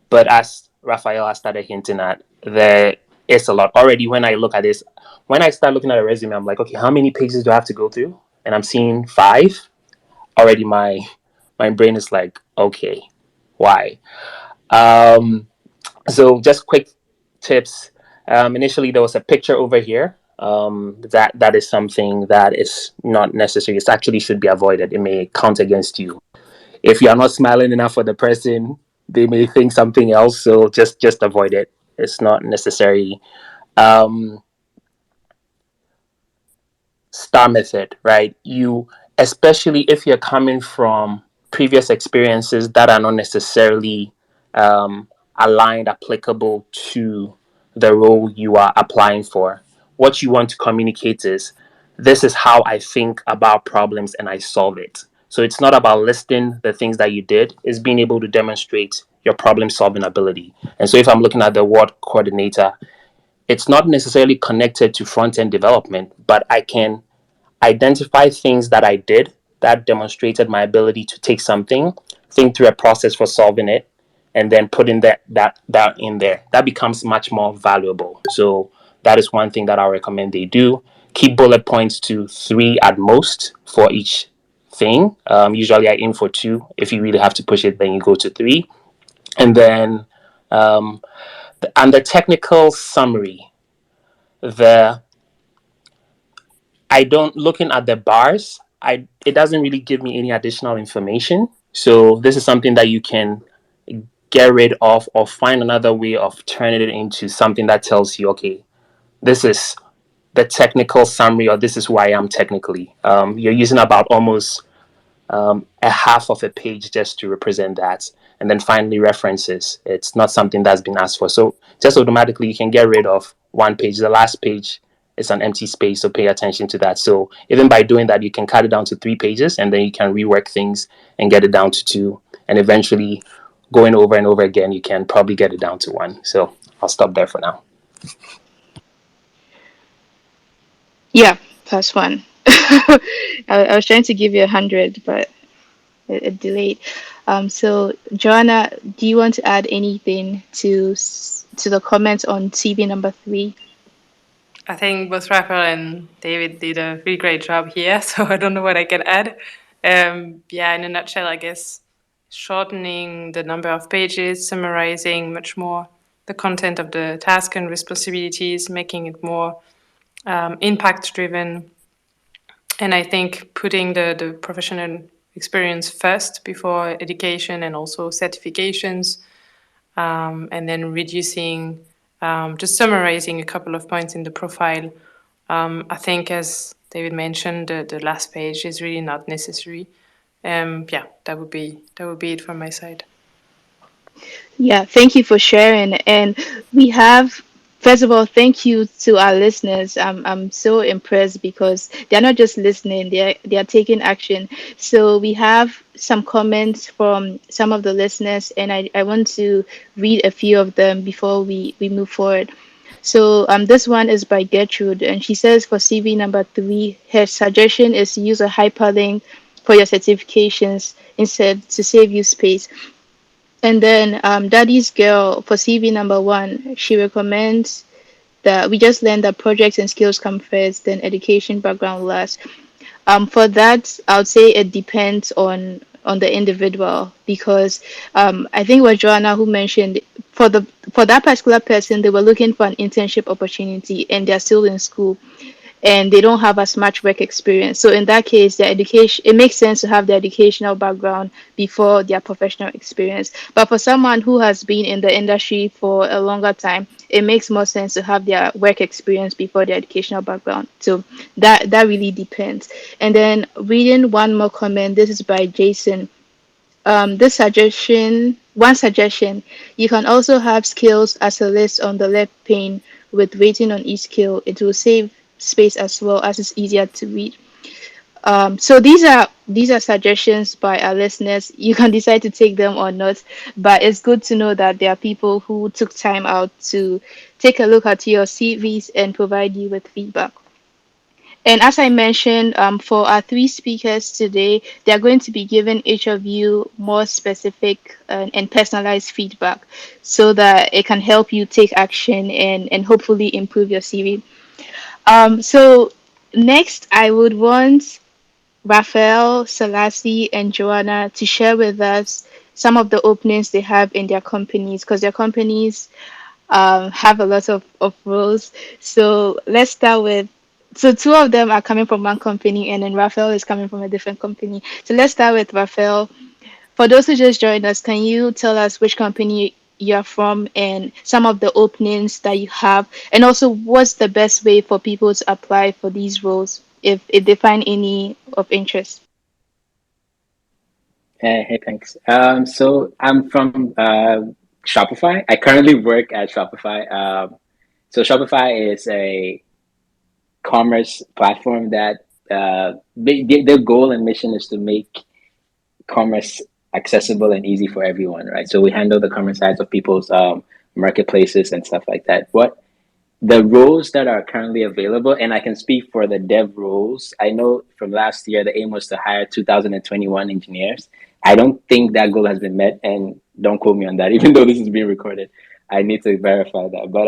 Speaker 2: but as Raphael has started hinting at, there is a lot already. When I look at this, when I start looking at a resume, I'm like, okay, how many pages do I have to go through? And I'm seeing 5 already. My brain is like, okay, why? Um, so just quick tips. Initially, there was a picture over here. That is something that is not necessary. It actually should be avoided. It may count against you. If you are not smiling enough for the person, they may think something else. So just avoid it. It's not necessary. Um, Star method, right? You, especially if you're coming from previous experiences that are not necessarily um, aligned, applicable to the role you are applying for. What you want to communicate is this is how I think about problems and I solve it. So it's not about listing the things that you did, it's being able to demonstrate your problem solving ability. And so if I'm looking at the word coordinator, it's not necessarily connected to front end development, but I can identify things that I did that demonstrated my ability to take something, think through a process for solving it, and then putting that in there. That becomes much more valuable. So that is one thing that I recommend they do. Keep bullet points to 3 at most for each thing. Usually I aim for 2. If you really have to push it, then you go to 3. And then um, under technical summary, the I don't looking at the bars, it doesn't really give me any additional information. So this is something that you can get rid of or find another way of turning it into something that tells you, okay, this is the technical summary, or this is who I am technically. You're using about almost a half of a page just to represent that. And then finally, references. It's not something that's been asked for. So just automatically, you can get rid of 1 page. The last page it's an empty space, so pay attention to that. So even by doing that, you can cut it down to 3 pages, and then you can rework things and get it down to 2, and eventually going over and over again, you can probably get it down to 1. So I'll stop there for now.
Speaker 1: Yeah, +1. I was trying to give you 100, but it delayed. So Joanna, do you want to add anything to the comments on CV number 3?
Speaker 3: I think both Raphael and David did a really great job here, so I don't know what I can add. Yeah, in a nutshell, I guess shortening the number of pages, summarizing much more the content of the task and responsibilities, making it more impact driven. And I think putting the professional experience first before education and also certifications, and then reducing, just summarizing a couple of points in the profile. I think, as David mentioned, the last page is really not necessary. Yeah, that would be it from my side.
Speaker 1: Yeah, thank you for sharing. And we have, first of all, thank you to our listeners. I'm so impressed because they're not just listening, they're taking action. So we have some comments from some of the listeners, and I want to read a few of them before we move forward. So this one is by Gertrude, and she says for CV number 3, her suggestion is to use a hyperlink for your certifications instead to save you space. And then Daddy's Girl for CV number 1, she recommends that we just learn that projects and skills come first, then education background last. For that, I would say it depends on the individual because I think it was Joanna who mentioned for that particular person they were looking for an internship opportunity and they're still in school and they don't have as much work experience. So in that case, their education, it makes sense to have the educational background before their professional experience. But for someone who has been in the industry for a longer time, it makes more sense to have their work experience before their educational background. So that really depends. And then reading one more comment, this is by Jason. One suggestion, you can also have skills as a list on the left pane with rating on each skill. It will save space as well as it's easier to read. So these are suggestions by our listeners. You can decide to take them or not, but it's good to know that there are people who took time out to take a look at your CVs and provide you with feedback. And as I mentioned, for our 3 speakers today, they are going to be giving each of you more specific and personalized feedback so that it can help you take action and hopefully improve your CV. So next, I would want Raphael, Selassie, and Joanna to share with us some of the openings they have in their companies because their companies have a lot of roles. So let's start with. So two of them are coming from one company, and then Raphael is coming from a different company. So let's start with Raphael. For those who just joined us, can you tell us which company you're from and some of the openings that you have, and also what's the best way for people to apply for these roles if they find any of interest?
Speaker 4: Hey, thanks. So I'm from Shopify. I currently work at Shopify. So Shopify is a commerce platform that their goal and mission is to make commerce accessible and easy for everyone, right? So we handle the commerce sides of people's marketplaces and stuff like that. What the roles that are currently available, and I can speak for the dev roles. I know from last year, the aim was to hire 2021 engineers. I don't think that goal has been met, and don't quote me on that, even though this is being recorded. I need to verify that. But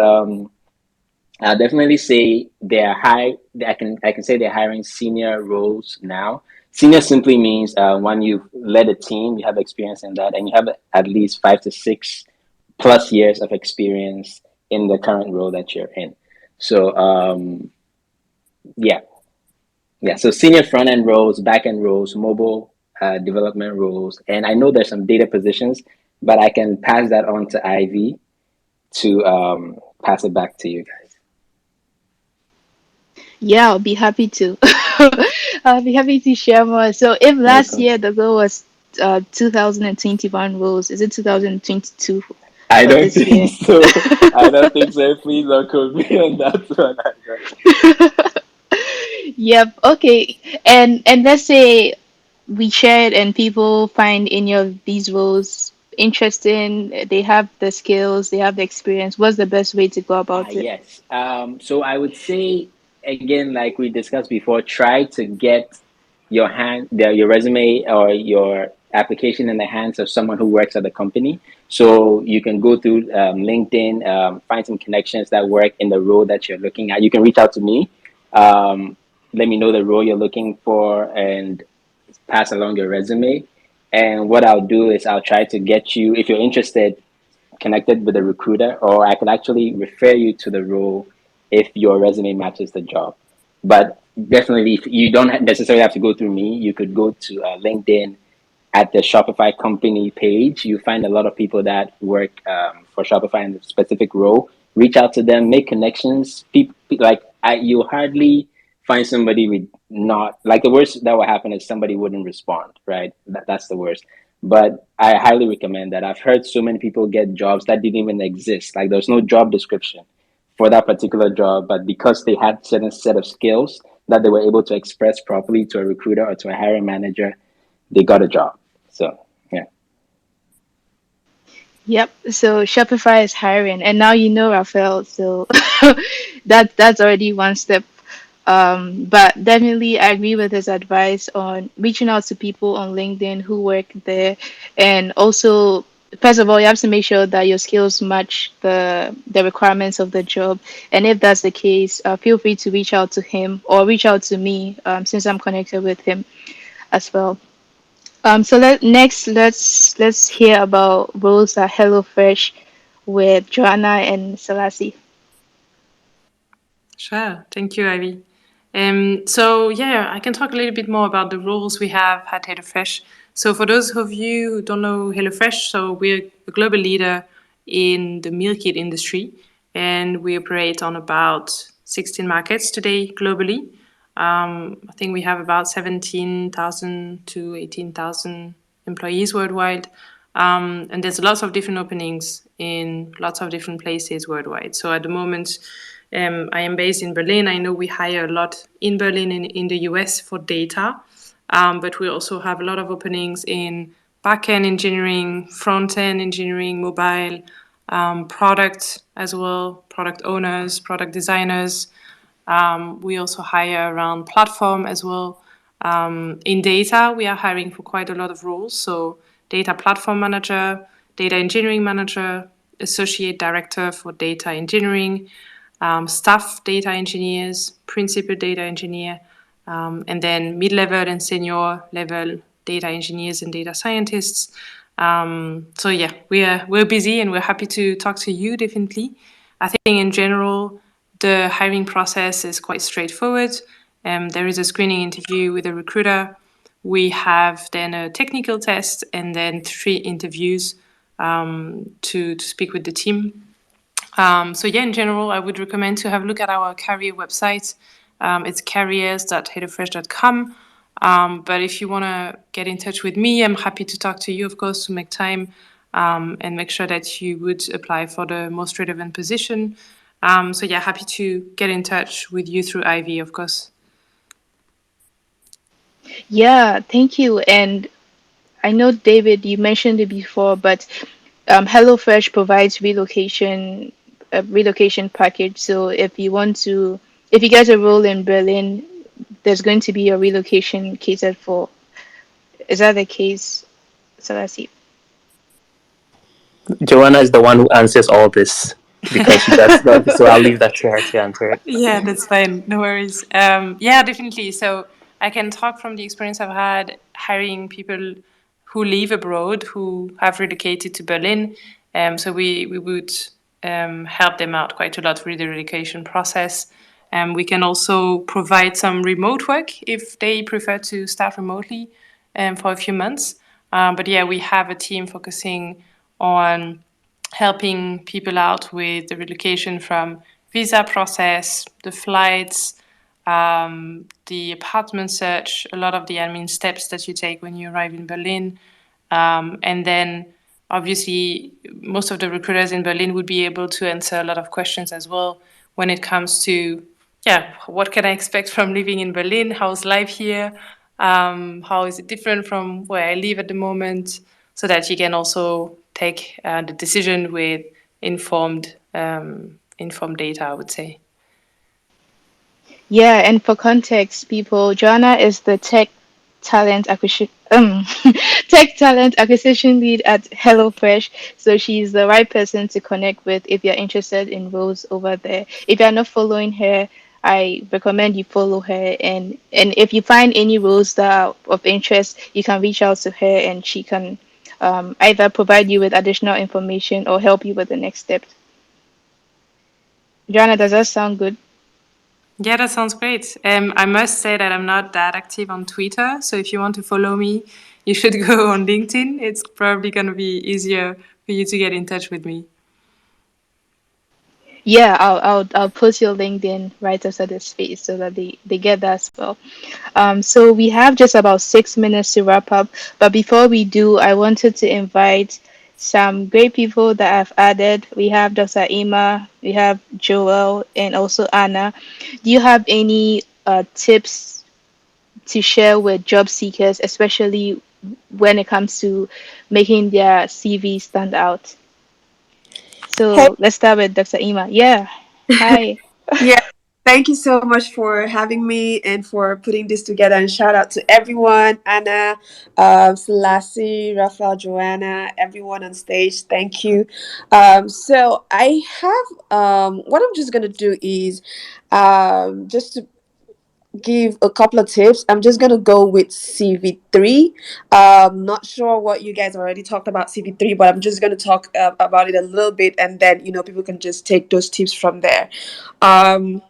Speaker 4: I'll definitely say they're high. I can say they're hiring senior roles now. Senior simply means when you've led a team, you have experience in that, and you have at least 5 to 6 plus years of experience in the current role that you're in. So yeah, yeah. So senior front end roles, back end roles, mobile development roles, and I know there's some data positions, but I can pass that on to Ivy to pass it back to you guys.
Speaker 1: Yeah, I'll be happy to. I'll be happy to share more. So, if last
Speaker 4: Welcome.
Speaker 1: year the goal was 2021 roles, is it 2022?
Speaker 4: I
Speaker 1: for
Speaker 4: don't
Speaker 1: this year?
Speaker 4: think so. I don't think so. Please don't quote me on that one.
Speaker 1: Yep. Okay. And let's say we share it and people find any of these roles interesting. They have the skills, they have the experience. What's the best way to go about it?
Speaker 4: Yes. So I would say again, like we discussed before, try to get your resume or your application in the hands of someone who works at the company. So you can go through LinkedIn, find some connections that work in the role that you're looking at. You can reach out to me, um, let me know the role you're looking for, and pass along your resume. And what I'll do is I'll try to get you, if you're interested, connected with a recruiter, or I can actually refer you to the role if your resume matches the job. But definitely, if you don't necessarily have to go through me, you could go to LinkedIn at the Shopify company page. You find a lot of people that work for Shopify in a specific role. Reach out to them, make connections. People like you hardly find somebody with not like the worst that will happen is somebody wouldn't respond, right? That's the worst. But I highly recommend that. I've heard so many people get jobs that didn't even exist. Like there's no job description for that particular job, but because they had certain set of skills that they were able to express properly to a recruiter or to a hiring manager, they got a job. So yeah.
Speaker 1: Yep. So Shopify is hiring, and now you know Raphael. So that's already one step. But definitely, I agree with his advice on reaching out to people on LinkedIn who work there, and also, first of all, you have to make sure that your skills match the requirements of the job. And if that's the case, feel free to reach out to him or reach out to me, since I'm connected with him as well. So let's hear about roles at HelloFresh with Joanna and Selassie.
Speaker 3: Sure. Thank you, Ivy. So yeah, I can talk a little bit more about the roles we have at HelloFresh. So for those of you who don't know HelloFresh, so we're a global leader in the meal kit industry, and we operate on about 16 markets today globally. I think we have about 17,000 to 18,000 employees worldwide. And there's lots of different openings in lots of different places worldwide. So at the moment, I am based in Berlin. I know we hire a lot in Berlin and in the US for data, but we also have a lot of openings in backend engineering, front end engineering, mobile, product as well, product owners, product designers. We also hire around platform as well. In data, we are hiring for quite a lot of roles. So, data platform manager, data engineering manager, associate director for data engineering, staff data engineers, principal data engineer, and then mid level and senior level data engineers and data scientists. So yeah, we're busy and we're happy to talk to you definitely. I think in general the hiring process is quite straightforward. There is a screening interview with a recruiter. We have then a technical test and then 3 interviews to speak with the team. So yeah, in general, I would recommend to have a look at our career website. It's careers.hellofresh.com. But if you want to get in touch with me, I'm happy to talk to you, of course, to make time and make sure that you would apply for the most relevant position. So yeah, happy to get in touch with you through Ivy, of course.
Speaker 1: Yeah, thank you. And I know, David, you mentioned it before, but HelloFresh provides a relocation package. So if you get a role in Berlin, there's going to be a relocation catered for. Is that the case, Selassie?
Speaker 2: Joanna is the one who answers all this because she does not. So I'll leave that to her to answer it.
Speaker 3: Yeah, that's fine. No worries. Yeah, definitely. So I can talk from the experience I've had hiring people who live abroad who have relocated to Berlin. So we would help them out quite a lot with the relocation process. We can also provide some remote work if they prefer to start remotely for a few months. But yeah, we have a team focusing on helping people out with the relocation from visa process, the flights, the apartment search, a lot of the admin steps that you take when you arrive in Berlin, and then obviously most of the recruiters in Berlin would be able to answer a lot of questions as well when it comes to, yeah, what can I expect from living in Berlin? How's life here? How is it different from where I live at the moment? So that you can also take the decision with informed data, I would say.
Speaker 1: Yeah, and for context, people, Joanna is the talent acquisition tech talent acquisition lead at HelloFresh. So she's the right person to connect with if you're interested in roles over there. If you're not following her, I recommend you follow her, and if you find any roles that are of interest, you can reach out to her and she can either provide you with additional information or help you with the next step. Joanna, does that sound good?
Speaker 3: Yeah, that sounds great. I must say that I'm not that active on Twitter, so if you want to follow me, you should go on LinkedIn. It's probably going to be easier for you to get in touch with me.
Speaker 1: Yeah, I'll post your LinkedIn right after this space so that they get that as well. So we have just about 6 minutes to wrap up, but before we do, I wanted to invite some great people that I've added. We have Dr. Ima, we have Joel, and also Anna. Do you have any tips to share with job seekers, especially when it comes to making their CV stand out?
Speaker 5: Hey,
Speaker 1: So let's start with Dr. Ima. Yeah. Hi.
Speaker 5: yeah, thank you so much for having me and for putting this together. And shout out to everyone, Anna, Selassie, Rafael, Joanna, everyone on stage. Thank you. So I have what I'm just gonna do is just to give a couple of tips. I'm just gonna go with CV3. Not sure what you guys already talked about CV3, but I'm just gonna talk about it a little bit, and then people can just take those tips from there. Um,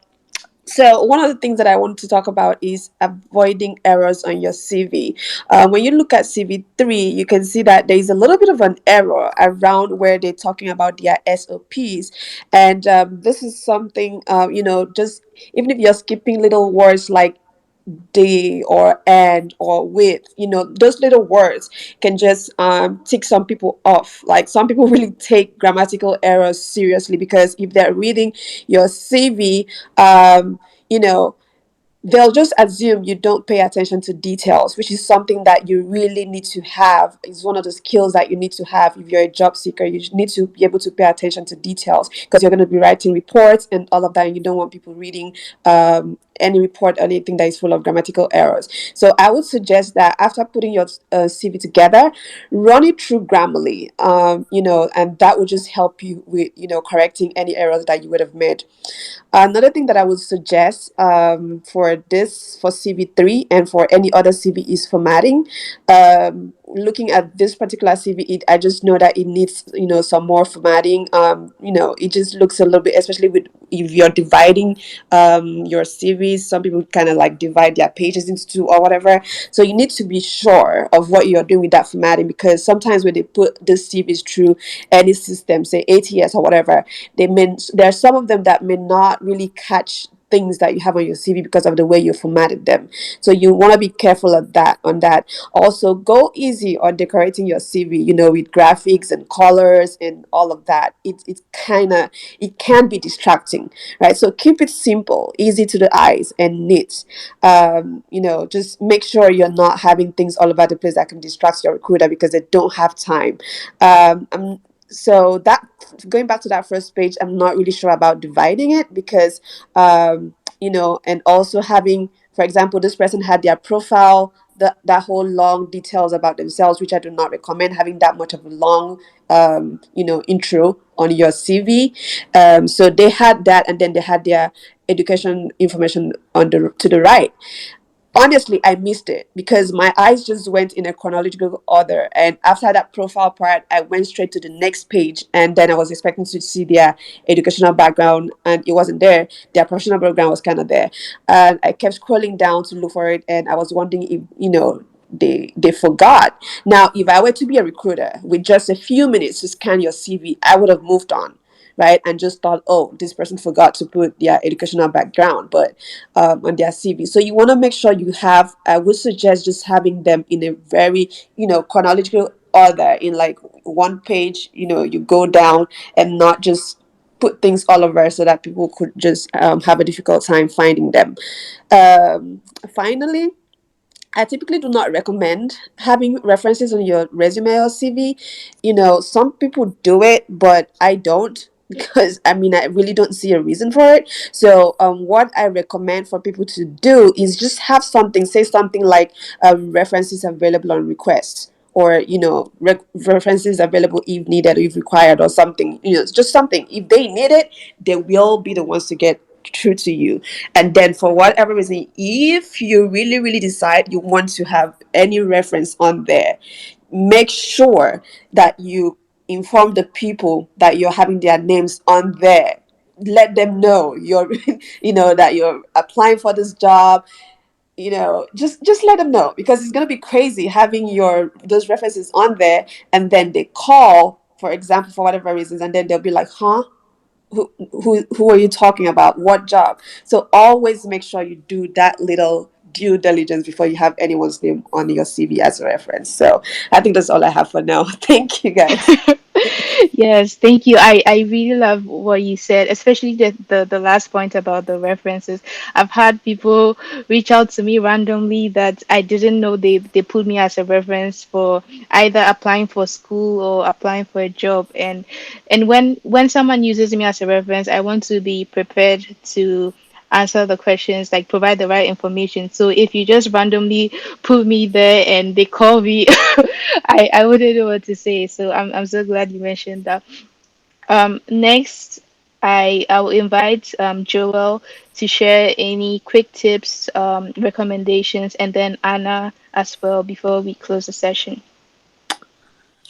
Speaker 5: so one of the things that I want to talk about is avoiding errors on your CV. When you look at CV3, you can see that there is a little bit of an error around where they're talking about their SOPs, and this is something just even if you're skipping little words like day or and or with, those little words can just tick some people off. Like, some people really take grammatical errors seriously, because if they're reading your CV, you know they'll just assume you don't pay attention to details, which is something that you really need to have. It's one of the skills that you need to have if you're a job seeker. You need to be able to pay attention to details, because you're going to be writing reports and all of that, and you don't want people reading any report or anything that is full of grammatical errors. So I would suggest that after putting your CV together, run it through Grammarly, and that would just help you with correcting any errors that you would have made. Another thing that I would suggest for CV3 and for any other CV is formatting. Looking at this particular CV, I just know that it needs some more formatting. It just looks a little bit, especially with if you're dividing your CVs. Some people kind of like divide their pages into two or whatever. So you need to be sure of what you're doing with that formatting, because sometimes when they put the CVs through any system, say ATS or whatever, there are some of them that may not really catch things that you have on your CV because of the way you formatted them. So you want to be careful of that. On that, also go easy on decorating your CV. With graphics and colors and all of that. It can be distracting, right? So keep it simple, easy to the eyes, and neat. Just make sure you're not having things all over the place that can distract your recruiter because they don't have time. So that Going back to that first page, I'm not really sure about dividing it, because and also having, for example, this person had their profile, that whole long details about themselves, which I do not recommend having that much of a long intro on your CV. So they had that, and then they had their education information on the to the right. Honestly, I missed it because my eyes just went in a chronological order, and after that profile part, I went straight to the next page, and then I was expecting to see their educational background, and it wasn't there. Their professional background was kind of there, and I kept scrolling down to look for it, and I was wondering if they forgot. Now, if I were to be a recruiter with just a few minutes to scan your CV, I would have moved on, right? And just thought, oh, this person forgot to put their educational background, but on their CV. So you want to make sure you have. I would suggest just having them in a very chronological other in like one page. You go down and not just put things all over so that people could just have a difficult time finding them. Finally, I typically do not recommend having references on your resume or CV. Some people do it, but I don't, because I mean, I really don't see a reason for it. So, what I recommend for people to do is just have something, say something like references available on request, or references available if needed or if required, or something. Just something. If they need it, they will be the ones to get true to you. And then, for whatever reason, if you really really decide you want to have any reference on there, make sure that you inform the people that you're having their names on there. Let them know you're that you're applying for this job. Just let them know, because it's going to be crazy having your those references on there, and then they call, for example, for whatever reasons, and then they'll be like, huh, who are you talking about? What job? So always make sure you do that little due diligence before you have anyone's name on your CV as a reference. So I think that's all I have for now. Thank you, guys.
Speaker 1: Yes, thank you. I really love what you said, especially the last point about the references. I've had people reach out to me randomly that I didn't know they put me as a reference for either applying for school or applying for a job. And when someone uses me as a reference, I want to be prepared to answer the questions, like provide the right information. So if you just randomly put me there and they call me, I wouldn't know what to say. So I'm so glad you mentioned that. Next, I will invite Joel to share any quick tips, recommendations, and then Anna as well before we close the session.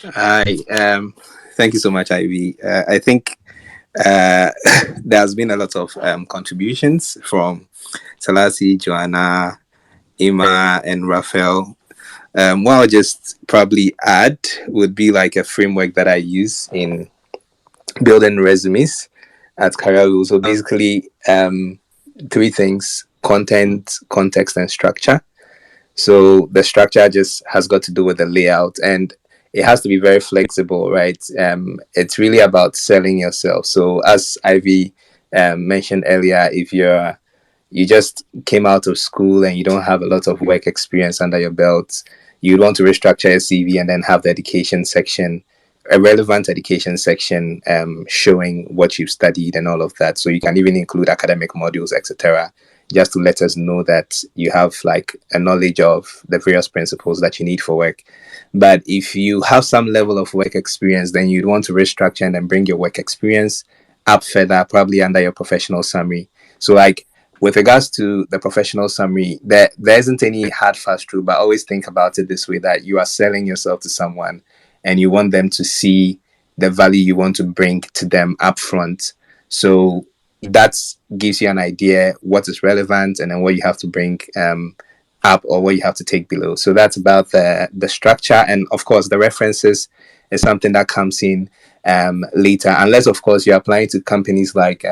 Speaker 6: Hi, thank you so much, Ivy. I think there's been a lot of contributions from Salasi, Joanna, Ima, and Raphael. What I'll just probably add would be like a framework that I use in building resumes at Karalu. So basically, three things: content, context, and structure. So the structure just has got to do with the layout, and it has to be very flexible, right? It's really about selling yourself. So as Ivy mentioned earlier, if you just came out of school and you don't have a lot of work experience under your belt, you'd want to restructure your CV and then have the education section, a relevant education section, showing what you've studied and all of that. So you can even include academic modules, etc., just to let us know that you have like a knowledge of the various principles that you need for work. But if you have some level of work experience, then you'd want to restructure and then bring your work experience up further, probably under your professional summary. So like with regards to the professional summary, there isn't any hard fast rule, but always think about it this way: that you are selling yourself to someone and you want them to see the value you want to bring to them upfront. So that gives you an idea what is relevant and then what you have to bring up, or what you have to take below. So that's about the structure, and of course the references is something that comes in later, unless of course you're applying to companies like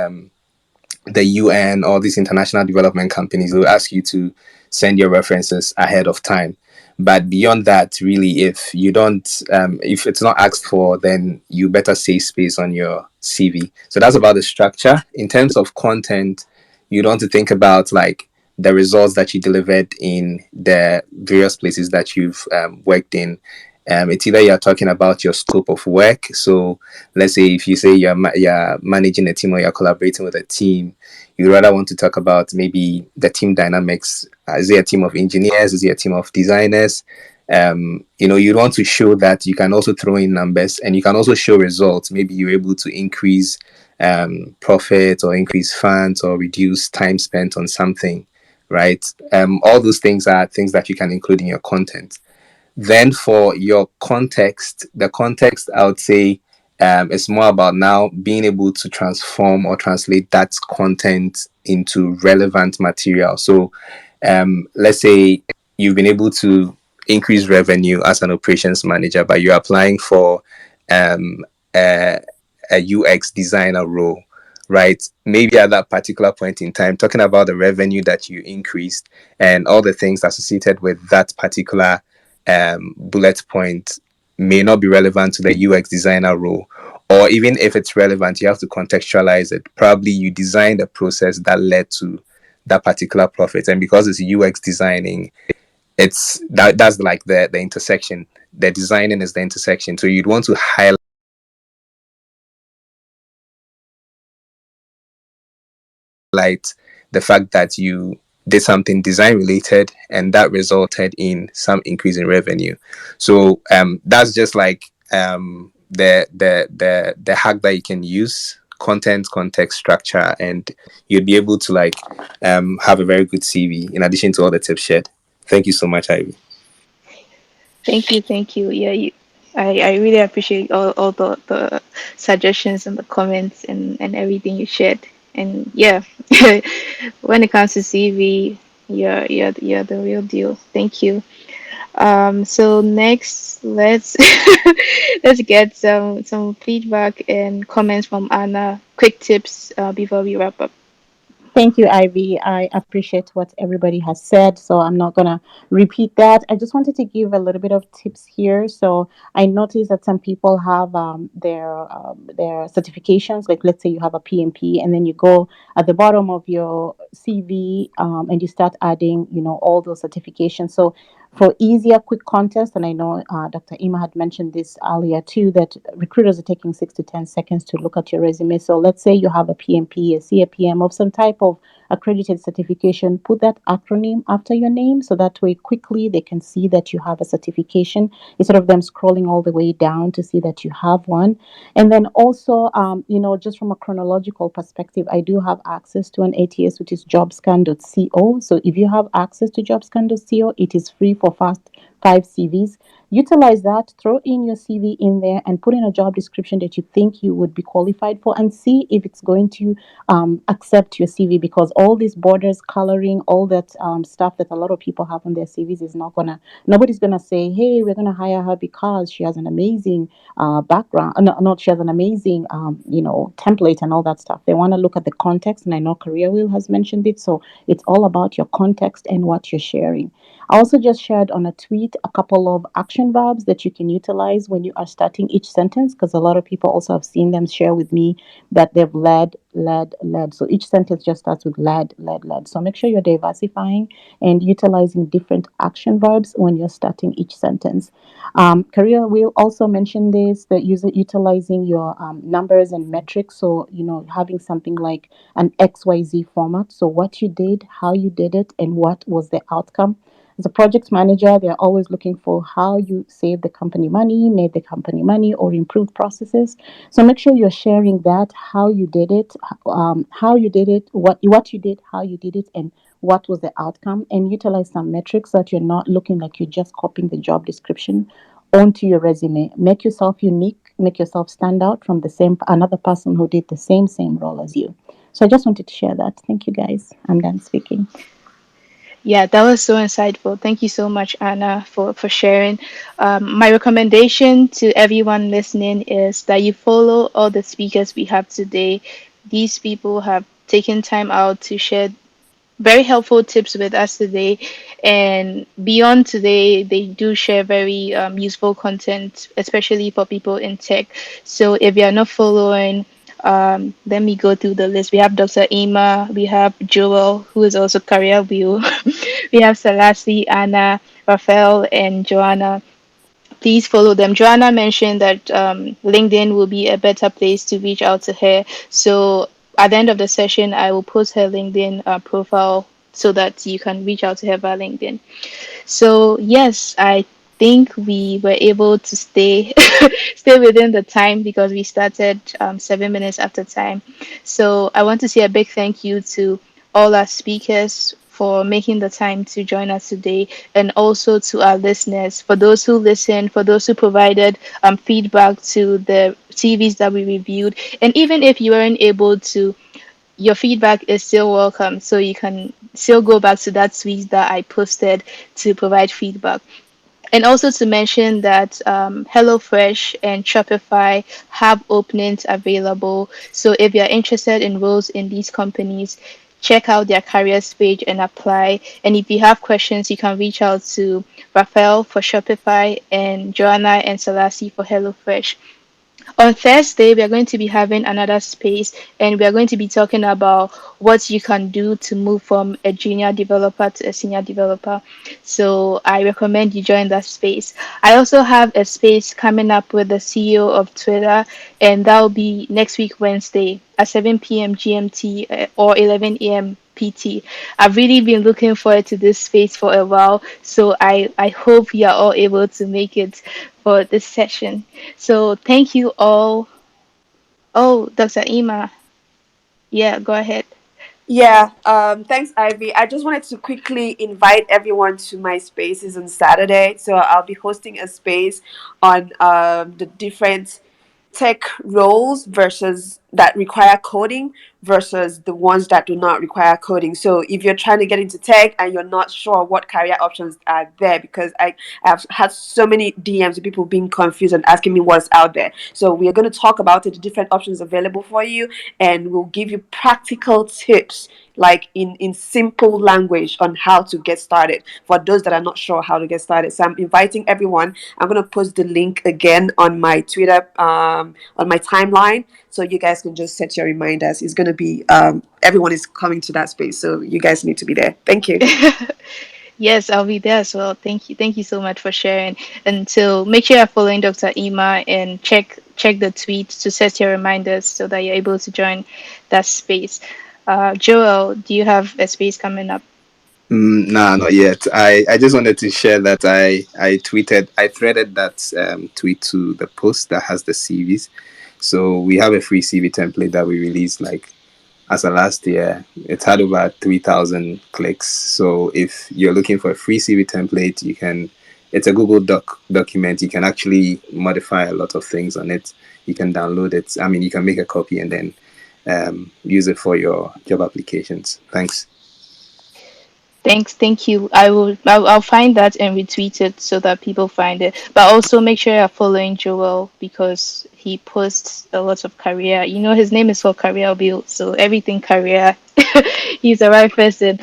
Speaker 6: the UN or these international development companies. Will ask you to send your references ahead of time. But beyond that, really, if you don't, if it's not asked for, then you better save space on your CV. So that's about the structure. In terms of content, you want to think about like the results that you delivered in the various places that you've worked in. It's either you're talking about your scope of work. So let's say if you say you're managing a team or you're collaborating with a team, you rather want to talk about maybe the team dynamics. Is it a team of engineers? Is it a team of designers? You want to show that you can also throw in numbers and you can also show results. Maybe you're able to increase profit or increase funds or reduce time spent on something, right? All those things are things that you can include in your content. Then for your context, the context I would say is more about now being able to transform or translate that content into relevant material. So let's say you've been able to increase revenue as an operations manager, but you're applying for um, a, a UX designer role, right? Maybe at that particular point in time, talking about the revenue that you increased and all the things associated with that particular bullet point may not be relevant to the UX designer role, or even if it's relevant, you have to contextualize it. Probably you designed a process that led to that particular profit, and because it's UX designing, it's that's like the intersection. The designing is the intersection, so you'd want to highlight the fact that you did something design related and that resulted in some increase in revenue. So that's just like the hack that you can use: content, context, structure, and you'd be able to like have a very good CV in addition to all the tips shared. Thank you so much, Ivy.
Speaker 1: Thank you. Yeah, I really appreciate all the suggestions and the comments and everything you shared. And yeah, when it comes to CV, you're the real deal. Thank you. So next, let's let's get some feedback and comments from Anna. Quick tips before we wrap up.
Speaker 5: Thank you, Ivy. I appreciate what everybody has said, so I'm not gonna repeat that. I just wanted to give a little bit of tips here. So I noticed that some people have their certifications. Like, let's say you have a PMP, and then you go at the bottom of your CV, and you start adding, all those certifications. So for easier, quick contest, and I know Dr. Ima had mentioned this earlier too, that recruiters are taking 6 to 10 seconds to look at your resume. So let's say you have a PMP, a CAPM of some type of accredited certification, put that acronym after your name so that way quickly they can see that you have a certification instead of them scrolling all the way down to see that you have one. And then also, just from a chronological perspective, I do have access to an ATS, which is jobscan.co. So if you have access to jobscan.co, it is free for fast 5 CVs. Utilize that, throw in your CV in there, and put in a job description that you think you would be qualified for, and see if it's going to accept your CV. Because all these borders, coloring, all that stuff that a lot of people have on their CVs is nobody's gonna say, hey, we're gonna hire her because she has an amazing background. No, not she has an amazing template and all that stuff. They want to look at the context, and I know Career Wheel has mentioned it. So it's all about your context and what you're sharing. I also just shared on a tweet a couple of action verbs that you can utilize when you are starting each sentence, because a lot of people also have seen them share with me that they've led. So each sentence just starts with led. So make sure you're diversifying and utilizing different action verbs when you're starting each sentence. Career will also mention this, that utilizing your numbers and metrics. So, having something like an XYZ format. So what you did, how you did it, and what was the outcome. As a project manager, they're always looking for how you saved the company money, made the company money, or improved processes. So make sure you're sharing that, how you did it, what you did, how you did it, and what was the outcome, and utilize some metrics so that you're not looking like you're just copying the job description onto your resume. Make yourself unique, make yourself stand out from another person who did the same role as you. So I just wanted to share that. Thank you, guys. I'm done speaking.
Speaker 1: Yeah, that was so insightful. Thank you so much, Anna, for sharing. My recommendation to everyone listening is that you follow all the speakers we have today. These people have taken time out to share very helpful tips with us today. And beyond today, they do share very useful content, especially for people in tech. So if you're not following, let me go through the list. We have Dr. Ima, we have Joel, who is also Career Wheel, we have Selassie, Anna, Rafael, and Joanna. Please follow them. Joanna mentioned that LinkedIn will be a better place to reach out to her. So at the end of the session, I will post her LinkedIn profile so that you can reach out to her via LinkedIn. So yes, I think we were able to stay stay within the time because we started 7 minutes after time. So I want to say a big thank you to all our speakers for making the time to join us today, and also to our listeners, for those who listened, for those who provided feedback to the TVs that we reviewed. And even if you weren't able to, your feedback is still welcome. So you can still go back to that tweet that I posted to provide feedback. And also to mention that HelloFresh and Shopify have openings available. So if you're interested in roles in these companies, check out their careers page and apply. And if you have questions, you can reach out to Raphael for Shopify and Joanna and Selassie for HelloFresh. On Thursday, we are going to be having another space, and we are going to be talking about what you can do to move from a junior developer to a senior developer. So I recommend you join that space. I also have a space coming up with the CEO of Twitter, and that will be next week, Wednesday at 7 p.m. GMT or 11 a.m. PT. I've really been looking forward to this space for a while, so I hope you are all able to make it for this session. So thank you all. Oh, Dr. Ima. Yeah, go ahead.
Speaker 5: Yeah, thanks, Ivy. I just wanted to quickly invite everyone to my spaces on Saturday. So I'll be hosting a space on the different tech roles versus that require coding versus the ones that do not require coding. So if you're trying to get into tech and you're not sure what career options are there, because have had so many DMs of people being confused and asking me what's out there. So we are going to talk about it, the different options available for you, and we'll give you practical tips like in simple language on how to get started for those that are not sure how to get started. So I'm inviting everyone. I'm going to post the link again on my Twitter, on my timeline, so you guys can just set your reminders. It's going to be everyone is coming to that space, so you guys need to be there. Thank you.
Speaker 1: Yes, I'll be there as well. Thank you. Thank you so much for sharing. And so make sure you're following Dr. Ima and check the tweets to set your reminders so that you're able to join that space. Joel, do you have a space coming up?
Speaker 6: Nah, not yet. I just wanted to share that I threaded that tweet to the post that has the CVs. So we have a free CV template that we released like as of last year. It had over 3,000 clicks. So if you're looking for a free CV template, it's a Google document. You can actually modify a lot of things on it. You can download it. I mean, you can make a copy and then use it for your job applications. Thanks.
Speaker 1: Thanks, thank you. I'll find that and retweet it so that people find it. But also make sure you're following Joel because he posts a lot of career. You know, his name is for Career Build, so everything career. He's the right person.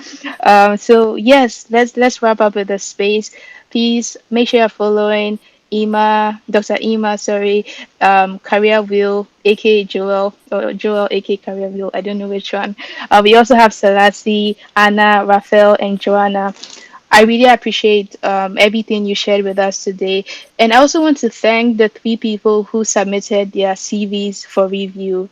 Speaker 1: So yes, let's wrap up with the space. Please make sure you're following Dr. Ima, sorry, Career Wheel, aka Joel, or Joel, aka Career Wheel. I don't know which one. We also have Selassie, Anna, Raphael, and Joanna. I really appreciate everything you shared with us today. And I also want to thank the 3 people who submitted their CVs for review.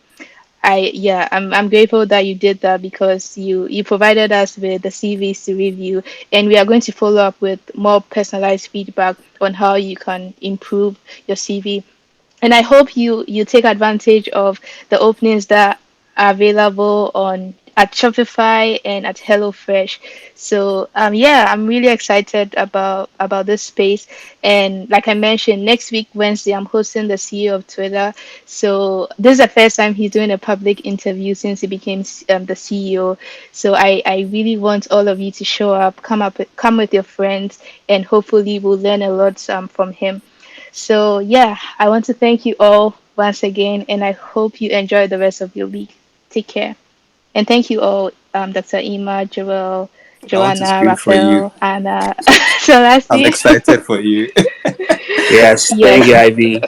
Speaker 1: I'm grateful that you did that because you provided us with the CVs to review, and we are going to follow up with more personalized feedback on how you can improve your CV. And I hope you take advantage of the openings that are available on at Shopify and at HelloFresh. So yeah, I'm really excited about this space. And like I mentioned, next week Wednesday I'm hosting the CEO of Twitter. So this is the first time he's doing a public interview since he became the CEO. So I really want all of you to show up, come with your friends, and hopefully we'll learn a lot from him. So, yeah, I want to thank you all once again, and I hope you enjoy the rest of your week. Take care. And thank you all, Dr. Ima, Joel,
Speaker 6: I want to
Speaker 1: Joanna,
Speaker 6: scream for you.
Speaker 1: Raphael, Anna,
Speaker 6: I'm
Speaker 1: Selassie.
Speaker 6: excited for you.
Speaker 2: Yes, thank you,
Speaker 1: Yes.
Speaker 2: Ivy.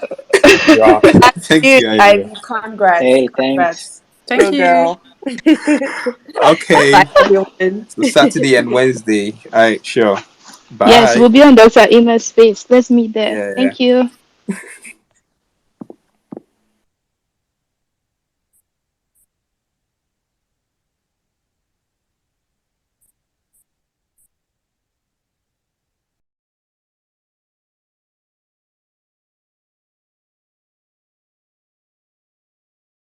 Speaker 2: You rock.
Speaker 6: Thank
Speaker 5: You,
Speaker 6: you, Ivy.
Speaker 5: Ivy, congrats,
Speaker 4: Hey, thanks.
Speaker 5: congrats,
Speaker 3: Thank
Speaker 5: go
Speaker 3: you.
Speaker 5: girl. Bye,
Speaker 6: Okay.
Speaker 5: everyone.
Speaker 6: So Saturday and Wednesday. All right, sure.
Speaker 1: Yes,
Speaker 6: Bye.
Speaker 1: we'll be on Dr. Ima's space. Let's meet there.
Speaker 6: Yeah, yeah.
Speaker 1: Thank you.